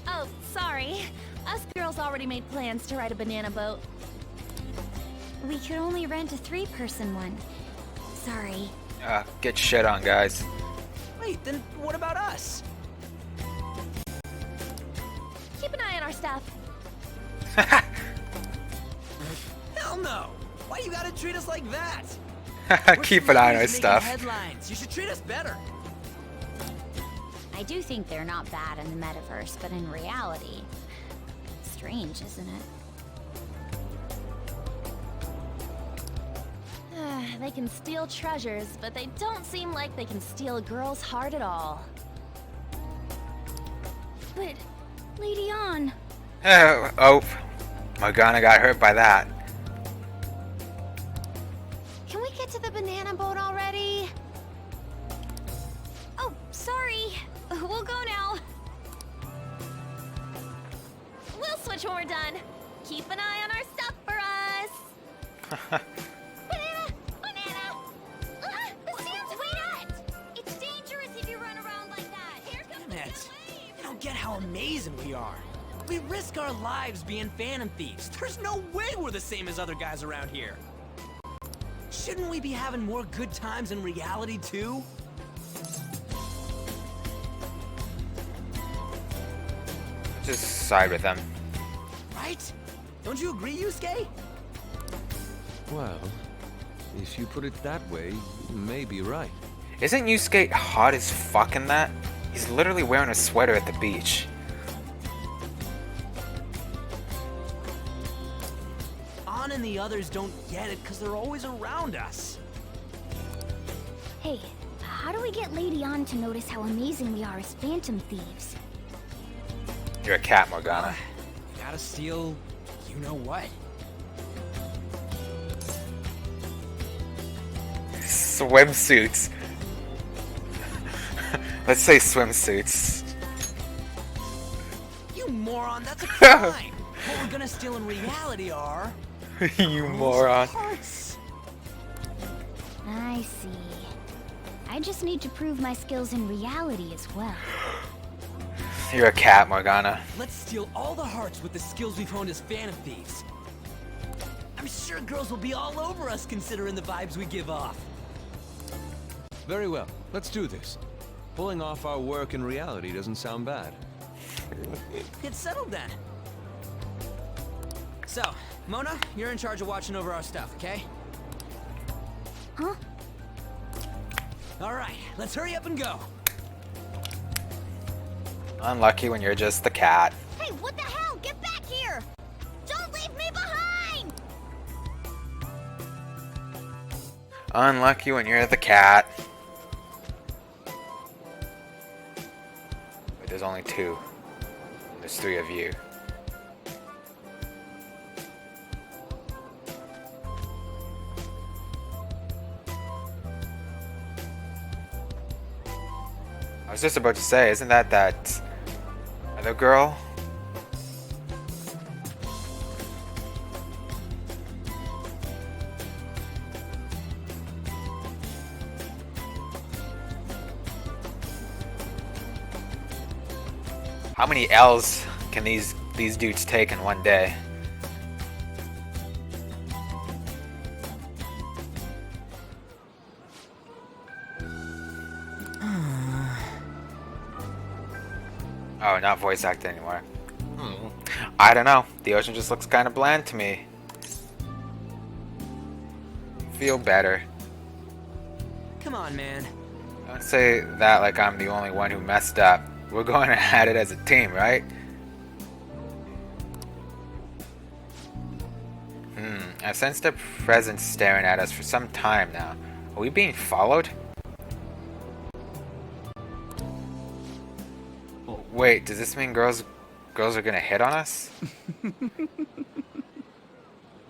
Oh, sorry. Us girls already made plans to ride a banana boat. We could only rent a 3-person one. Sorry. Get shit on, guys. Wait, then what about us? Keep an eye on our stuff. Hell no! Why you gotta treat us like that? Keep an eye on our We're stuff. headlines. You should treat us better. I do think they're not bad in the metaverse, but in reality... Strange, isn't it? They can steal treasures, but they don't seem like they can steal a girl's heart at all. But... Lady On... Oh, Morgana got hurt by that. Can we get to the banana boat already? Oh, sorry. We'll go now. We'll switch when we're done. Keep an eye on our stuff for us. Banana! Banana! Ah, the sand's wet! It's dangerous if you run around like that. Here comes the Damn it. wave. You don't get how amazing we are. We risk our lives being phantom thieves. There's no way we're the same as other guys around here. Shouldn't we be having more good times in reality too? Just side with them. Right? Don't you agree, Yusuke? Well, if you put it that way, you may be right. Isn't Yusuke hot as fuck in that? He's literally wearing a sweater at the beach. An and the others don't get it because they're always around us. Hey, how do we get Lady On to notice how amazing we are as phantom thieves? You're a cat, Morgana. Gotta steal, you know what? Swimsuits. Let's say swimsuits. You moron, that's a crime! What we're gonna steal in reality are... You moron. hearts. I see. I just need to prove my skills in reality as well. You're a cat, Morgana. Let's steal all the hearts with the skills we've honed as phantom thieves. I'm sure girls will be all over us considering the vibes we give off. Very well, let's do this. Pulling off our work in reality doesn't sound bad. Get settled then. So, Mona, you're in charge of watching over our stuff, okay? Huh? Alright, let's hurry up and go. Unlucky when you're just the cat. Hey, what the hell? Get back here! Don't leave me behind! Unlucky when you're the cat. But there's only 2. There's 3 of you. I was just about to say, isn't that other girl? How many L's can these dudes take in one day? Oh, not voice acting anymore. I don't know. The ocean just looks kind of bland to me. Feel better. Come on, man. Don't say that like I'm the only one who messed up. We're going at it as a team, right? I've sensed a presence staring at us for some time now. Are we being followed? Wait, does this mean girls are gonna hit on us?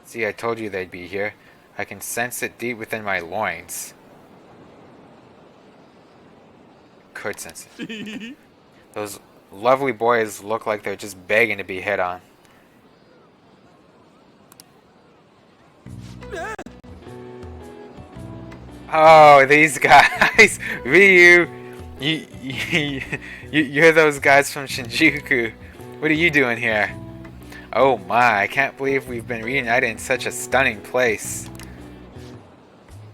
See, I told you they'd be here. I can sense it deep within my loins. Could sense it. Those lovely boys look like they're just begging to be hit on. Oh, these guys! Ryu! You're those guys from Shinjuku. What are you doing here? Oh my, I can't believe we've been reunited in such a stunning place.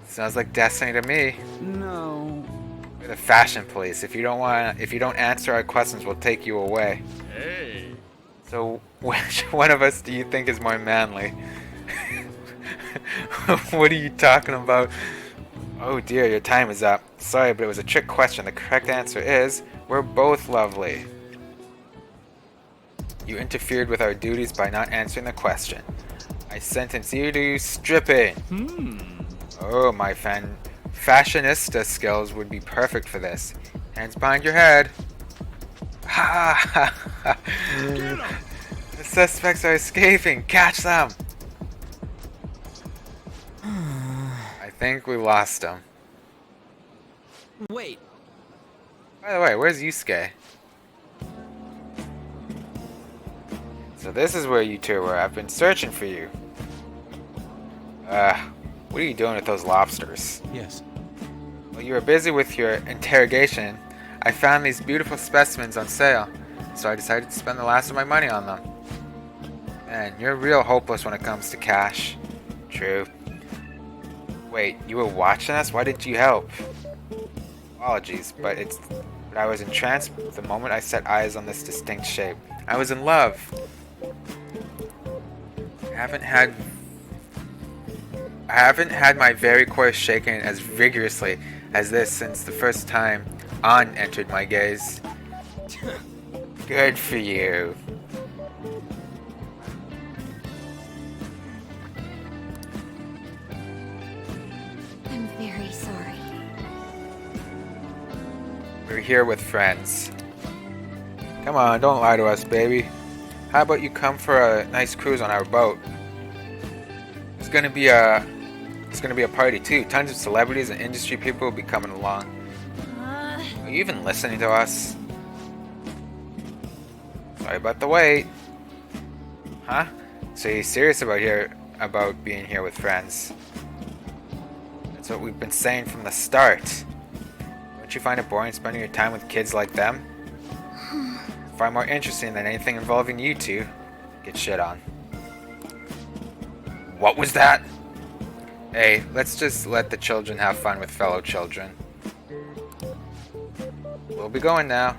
Sounds like destiny to me. No. We're the fashion police. If you don't answer our questions, we'll take you away. Hey. So, which one of us do you think is more manly? What are you talking about? Oh dear, your time is up. Sorry, but it was a trick question. The correct answer is, we're both lovely. You interfered with our duties by not answering the question. I sentence you to stripping. Oh, my fashionista skills would be perfect for this. Hands behind your head. Ha ha ha. The suspects are escaping. Catch them. I think we lost them. Wait. By the way, where's Yusuke? So this is where you two were. I've been searching for you. What are you doing with those lobsters? Yes. While you were busy with your interrogation, I found these beautiful specimens on sale, so I decided to spend the last of my money on them. Man, you're real hopeless when it comes to cash. True. Wait, you were watching us? Why didn't you help? Apologies, but I was entranced the moment I set eyes on this distinct shape. I was in love. I haven't had my very core shaken as vigorously as this since the first time An entered my gaze. Good for you. I'm very sorry. We're here with friends. Come on, don't lie to us, baby. How about you come for a nice cruise on our boat? It's gonna be a party too. Tons of celebrities and industry people will be coming along. Are you even listening to us? Sorry about the wait. Huh? So you're serious about being here with friends? That's what we've been saying from the start. Don't you find it boring spending your time with kids like them? Far more interesting than anything involving you two. Get shit on. What was that? Hey, let's just let the children have fun with fellow children. We'll be going now.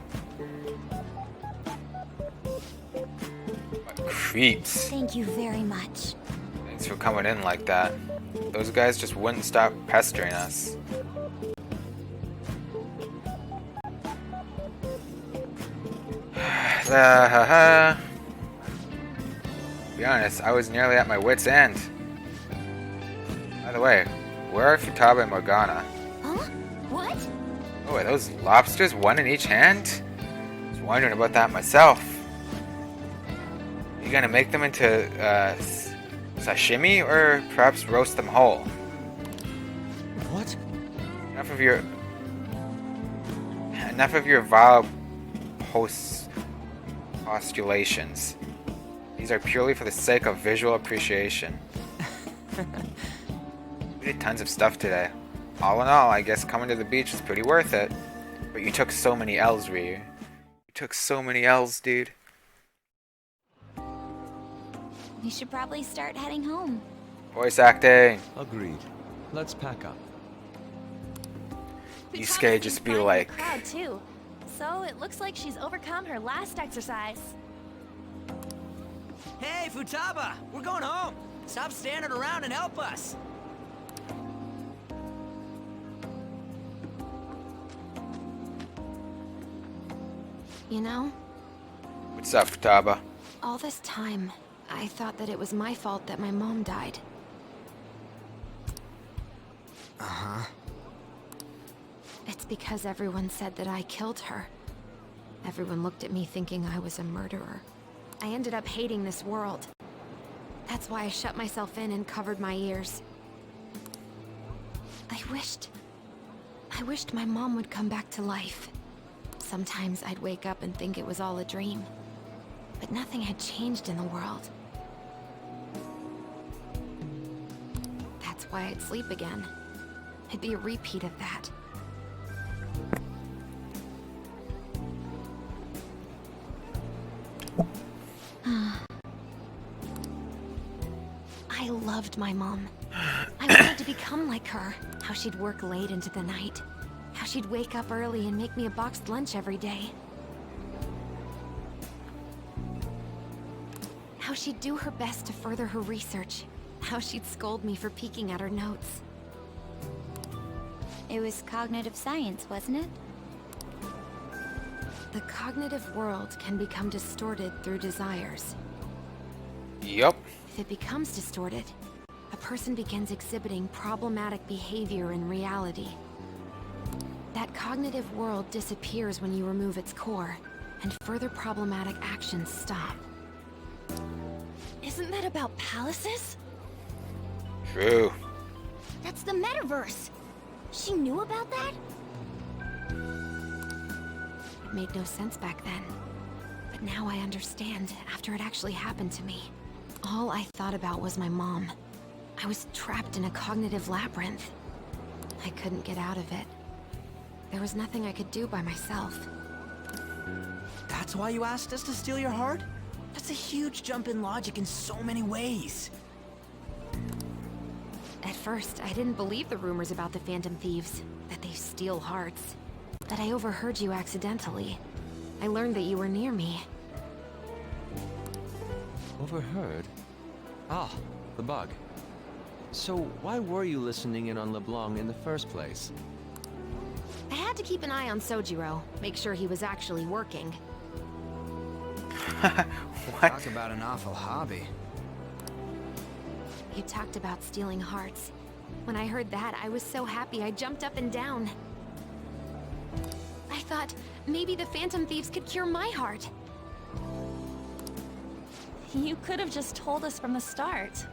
What creeps. Thank you very much. Thanks for coming in like that. Those guys just wouldn't stop pestering us. To be honest, I was nearly at my wit's end. By the way, where are Futaba and Morgana? Huh? What? Oh, are those lobsters, one in each hand? I was wondering about that myself. Are you gonna make them into sashimi or perhaps roast them whole? What? Enough of your vile postulations. These are purely for the sake of visual appreciation. We did tons of stuff today. All in all, I guess coming to the beach was pretty worth it. But you took so many L's, Ryu. You took so many L's, dude. We should probably start heading home. Voice acting. Agreed. Let's pack up. Yusuke just be like... Crowd too. So it looks like she's overcome her last exercise. Hey, Futaba! We're going home! Stop standing around and help us! You know, What's up, Futaba? all this time, I thought that it was my fault that my mom died. Uh-huh. It's because everyone said that I killed her. Everyone looked at me thinking I was a murderer. I ended up hating this world. That's why I shut myself in and covered my ears. I wished my mom would come back to life. Sometimes I'd wake up and think it was all a dream. But nothing had changed in the world. That's why I'd sleep again. It'd be a repeat of that. I loved my mom. I wanted to become like her. How she'd work late into the night. How she'd wake up early and make me a boxed lunch every day. How she'd do her best to further her research. How she'd scold me for peeking at her notes. It was cognitive science, wasn't it? The cognitive world can become distorted through desires. Yup. If it becomes distorted, a person begins exhibiting problematic behavior in reality. That cognitive world disappears when you remove its core, and further problematic actions stop. Isn't that about palaces? True. That's the metaverse! She knew about that? It made no sense back then. But now I understand, after it actually happened to me. All I thought about was my mom. I was trapped in a cognitive labyrinth. I couldn't get out of it. There was nothing I could do by myself. That's why you asked us to steal your heart? That's a huge jump in logic in so many ways. At first, I didn't believe the rumors about the Phantom Thieves, that they steal hearts. But I overheard you accidentally. I learned that you were near me. Overheard? Ah, the bug. So why were you listening in on LeBlanc in the first place? I had to keep an eye on Sojiro, make sure he was actually working. What? Talk about an awful hobby. You talked about stealing hearts. When I heard that, I was so happy I jumped up and down. I thought maybe the Phantom Thieves could cure my heart. You could have just told us from the start.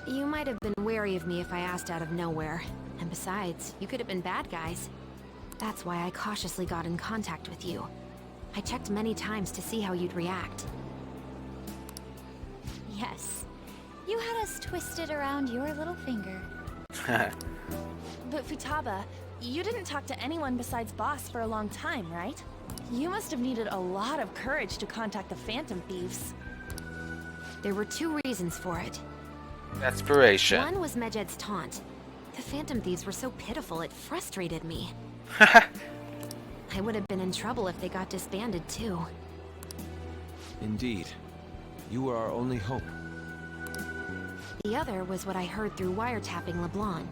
You might have been wary of me if I asked out of nowhere. And besides, you could have been bad guys. That's why I cautiously got in contact with you. I checked many times to see how you'd react. Yes. You had us twisted around your little finger. But Futaba, you didn't talk to anyone besides Boss for a long time, right? You must have needed a lot of courage to contact the Phantom Thieves. There were two reasons for it. Desperation. One was Medjed's taunt. The Phantom Thieves were so pitiful, it frustrated me. I would have been in trouble if they got disbanded too. Indeed. You were our only hope. The other was what I heard through wiretapping LeBlanc.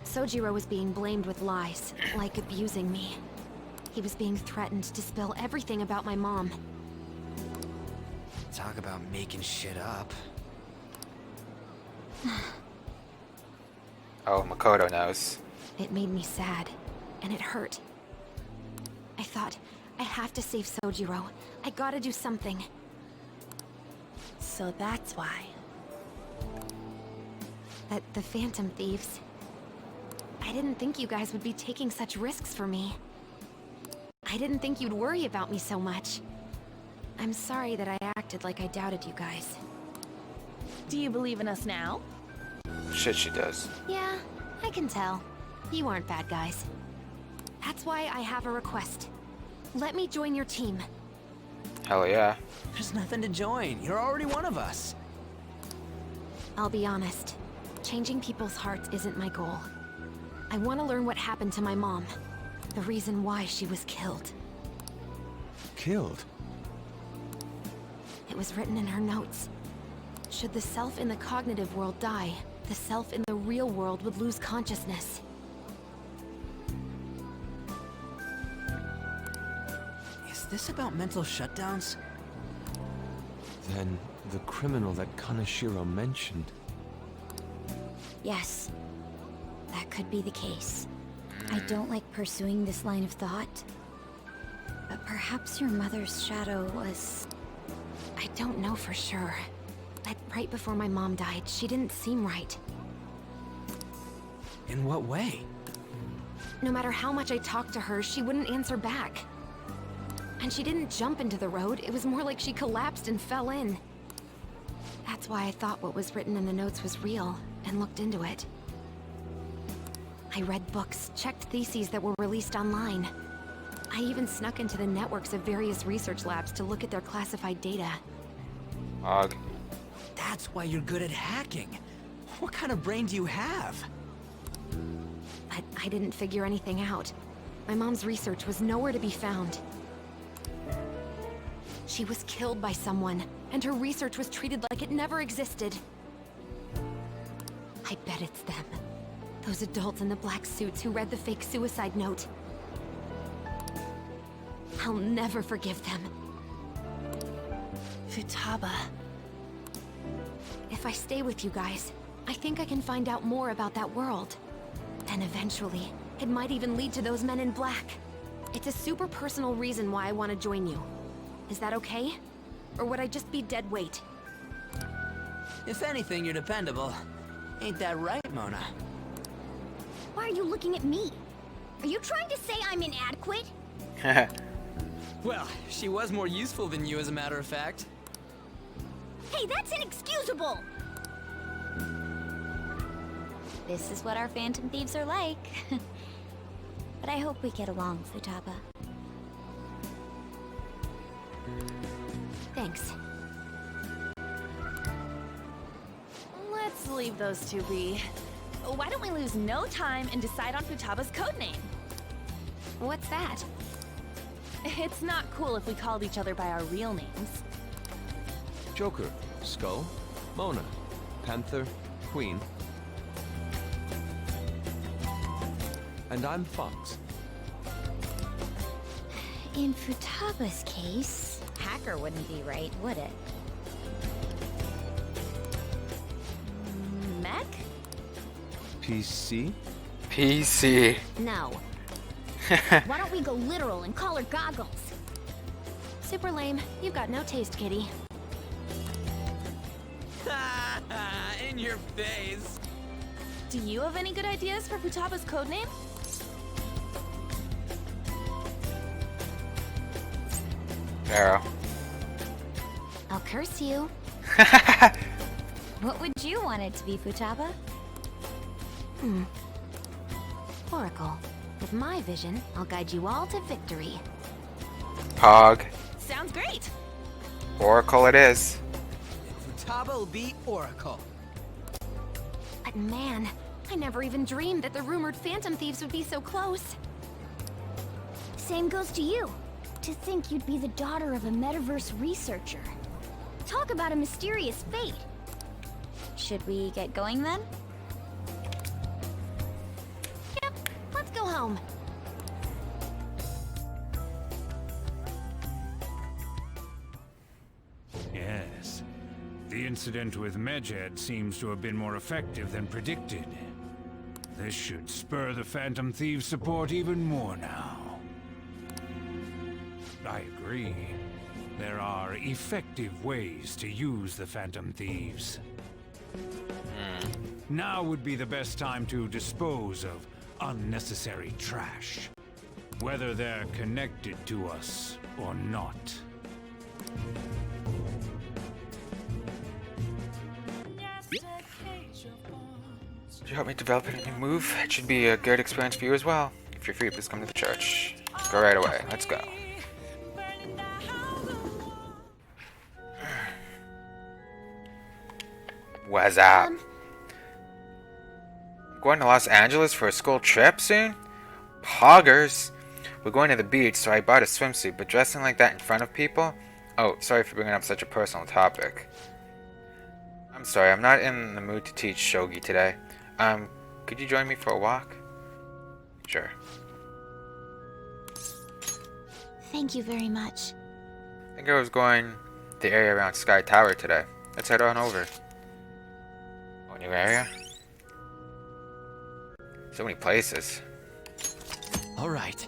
Sojiro was being blamed with lies, like abusing me. He was being threatened to spill everything about my mom. Talk about making shit up. Oh, Makoto knows. It made me sad, and it hurt. I thought, I have to save Sojiro. I gotta do something. So that's why. But the Phantom Thieves... I didn't think you guys would be taking such risks for me. I didn't think you'd worry about me so much. I'm sorry that I acted like I doubted you guys. Do you believe in us now? Shit, she does. Yeah, I can tell. You aren't bad guys. That's why I have a request. Let me join your team. Hell yeah. There's nothing to join. You're already one of us. I'll be honest. Changing people's hearts isn't my goal. I want to learn what happened to my mom. The reason why she was killed. Killed? It was written in her notes. Should the self in the cognitive world die, the self in the real world would lose consciousness. this about mental shutdowns? Then the criminal that Kaneshiro mentioned. Yes, that could be the case. I don't like pursuing this line of thought. But perhaps your mother's shadow was... I don't know for sure. But right before my mom died, she didn't seem right. In what way? No matter how much I talked to her, she wouldn't answer back. And she didn't jump into the road, it was more like she collapsed and fell in. That's why I thought what was written in the notes was real, and looked into it. I read books, checked theses that were released online. I even snuck into the networks of various research labs to look at their classified data. Og. That's why you're good at hacking. What kind of brain do you have? But I didn't figure anything out. My mom's research was nowhere to be found. She was killed by someone, and her research was treated like it never existed. I bet it's them. Those adults in the black suits who read the fake suicide note. I'll never forgive them. Futaba. If I stay with you guys, I think I can find out more about that world. And eventually, it might even lead to those men in black. It's a super personal reason why I want to join you. Is that okay? Or would I just be dead weight? If anything, you're dependable. Ain't that right, Mona? Why are you looking at me? Are you trying to say I'm inadequate? Well, she was more useful than you, as a matter of fact. Hey, that's inexcusable! This is what our Phantom Thieves are like. But I hope we get along, Futaba. Thanks. Let's leave those two be. Why don't we lose no time and decide on Futaba's codename? What's that? It's not cool if we called each other by our real names. Joker, Skull, Mona, Panther, Queen. And I'm Fox. In Futaba's case, hacker wouldn't be right, would it? Mech? PC? PC. No. Why don't we go literal and call her Goggles? Super lame. You've got no taste, kitty. In your face. Do you have any good ideas for Futaba's codename? Barrow. I'll curse you. What would you want it to be, Futaba? Oracle. With my vision, I'll guide you all to victory. Pog. Sounds great! Oracle it is. Futaba will be Oracle. But man, I never even dreamed that the rumored Phantom Thieves would be so close. Same goes to you. To think you'd be the daughter of a metaverse researcher. Talk about a mysterious fate. Should we get going then? Yep, let's go home. Yes. The incident with Medjed seems to have been more effective than predicted. This should spur the Phantom Thieves' support even more now. I agree. There are effective ways to use the Phantom Thieves. Now would be the best time to dispose of unnecessary trash, whether they're connected to us or not. Could you help me develop a new move? It should be a good experience for you as well. If you're free, please come to the church. Let's go right away. Let's go. What's up? I'm going to Los Angeles for a school trip soon? Poggers! We're going to the beach, so I bought a swimsuit, but dressing like that in front of people? Oh, sorry for bringing up such a personal topic. I'm sorry, I'm not in the mood to teach shogi today. Could you join me for a walk? Sure. Thank you very much. I think I was going the area around Sky Tower today. Let's head on over. Oh, new area? So many places. All right.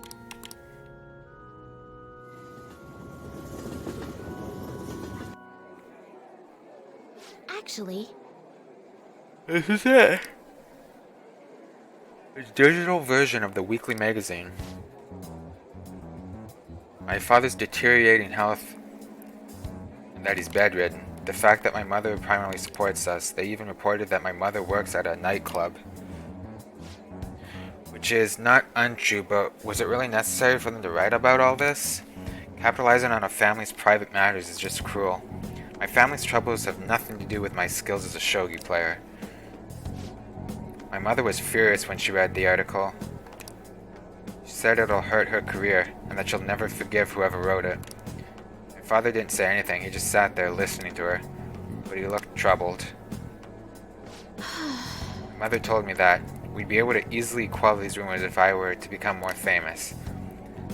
Actually, This is it. It's a digital version of the weekly magazine. My father's deteriorating health and that he's bedridden. The fact that my mother primarily supports us. They even reported that my mother works at a nightclub. Which is not untrue, but was it really necessary for them to write about all this? Capitalizing on a family's private matters is just cruel. My family's troubles have nothing to do with my skills as a shogi player. My mother was furious when she read the article. She said it'll hurt her career, and that she'll never forgive whoever wrote it. My father didn't say anything, he just sat there listening to her, but he looked troubled. My mother told me that we'd be able to easily quell these rumors if I were to become more famous.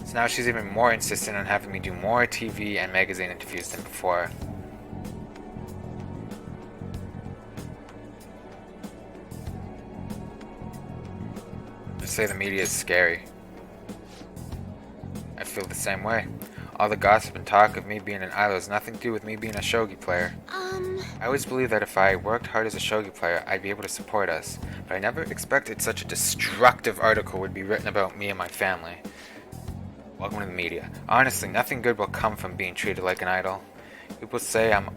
So now she's even more insistent on having me do more TV and magazine interviews than before. They say the media is scary. I feel the same way. All the gossip and talk of me being an idol has nothing to do with me being a shogi player. I always believed that if I worked hard as a shogi player, I'd be able to support us, but I never expected such a destructive article would be written about me and my family. Welcome to the media. Honestly, nothing good will come from being treated like an idol. People say I'm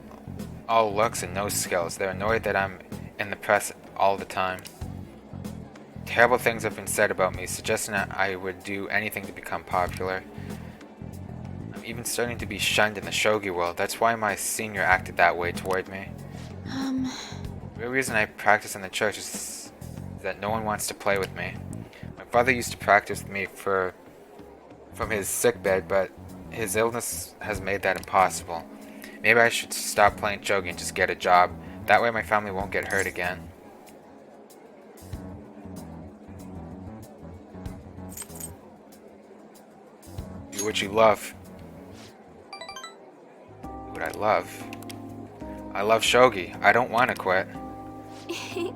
all looks and no skills. They're annoyed that I'm in the press all the time. Terrible things have been said about me, suggesting that I would do anything to become popular. I'm even starting to be shunned in the shogi world. That's why my senior acted that way toward me. The real reason I practice in the church is that no one wants to play with me. My father used to practice with me from his sickbed, but his illness has made that impossible. Maybe I should stop playing shogi and just get a job. That way my family won't get hurt again. Do what you love. Do what I love. I love shogi. I don't want to quit.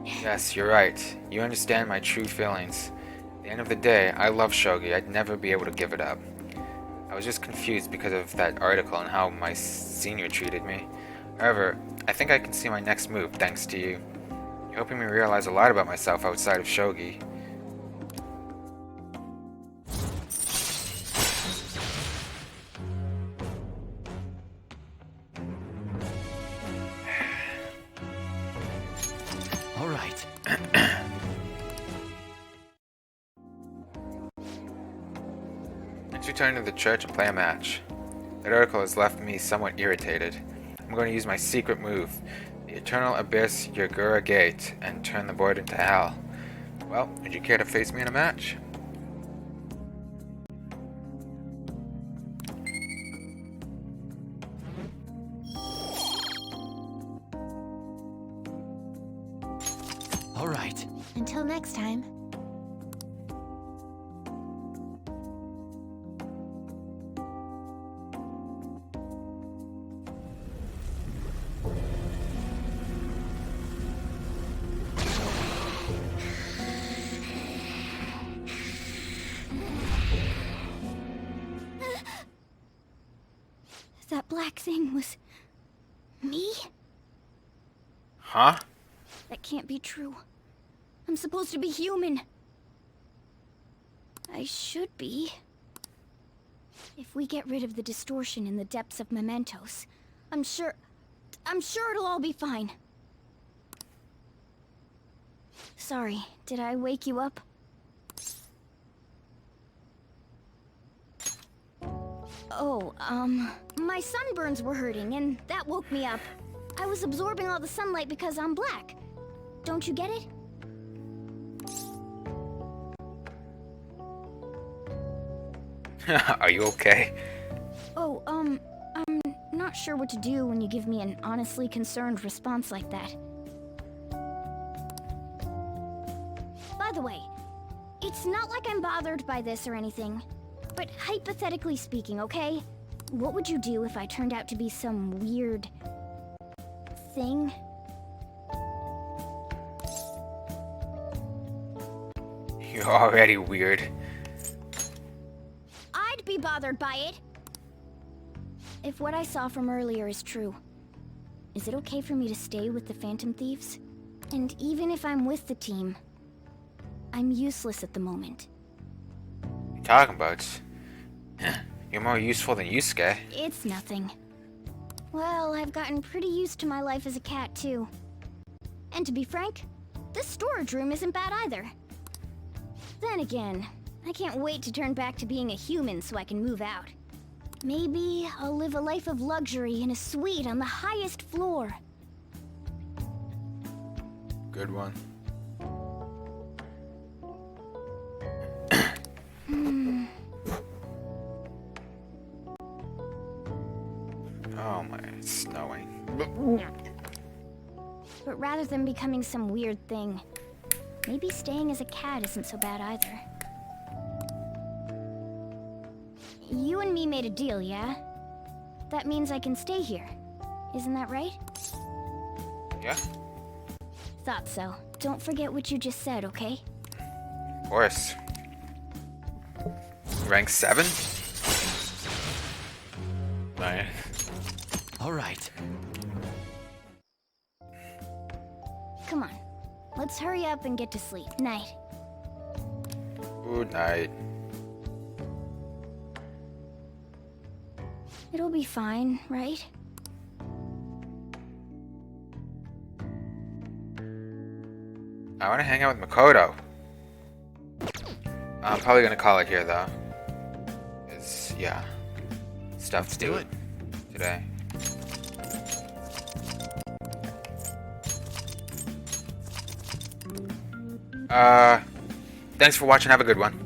Yes, you're right. You understand my true feelings. At the end of the day, I love shogi. I'd never be able to give it up. I was just confused because of that article and how my senior treated me. However, I think I can see my next move thanks to you. You're helping me realize a lot about myself outside of shogi. All right. Let's return to the church and play a match. That article has left me somewhat irritated. I'm going to use my secret move, the Eternal Abyss Yagura Gate, and turn the board into hell. Well, would you care to face me in a match? All right. Until next time. That black thing was me? Huh? That can't be true. I'm supposed to be human. I should be. If we get rid of the distortion in the depths of mementos, I'm sure it'll all be fine. Sorry, did I wake you up? Oh, my sunburns were hurting and that woke me up. I was absorbing all the sunlight because I'm black. Don't you get it? Are you okay? Oh, I'm not sure what to do when you give me an honestly concerned response like that. By the way, it's not like I'm bothered by this or anything. But hypothetically speaking, okay? What would you do if I turned out to be some weird... thing? You're already weird. I'd be bothered by it. If what I saw from earlier is true, is it okay for me to stay with the Phantom Thieves? And even if I'm with the team, I'm useless at the moment. What are you talking about? You're more useful than Yusuke. It's nothing. Well, I've gotten pretty used to my life as a cat, too. And to be frank, this storage room isn't bad either. Then again, I can't wait to turn back to being a human so I can move out. Maybe I'll live a life of luxury in a suite on the highest floor. Good one. Oh my, it's snowing. But rather than becoming some weird thing, maybe staying as a cat isn't so bad either. You and me made a deal, yeah? That means I can stay here. Isn't that right? Yeah, Thought so. Don't forget what you just said, okay? of course. Rank 7? Nice. All right. Come on. Let's hurry up and get to sleep. Night. Good night. It'll be fine, right? I want to hang out with Makoto. I'm probably gonna call it here though. Cause yeah, stuff to do today. Thanks for watching. Have a good one.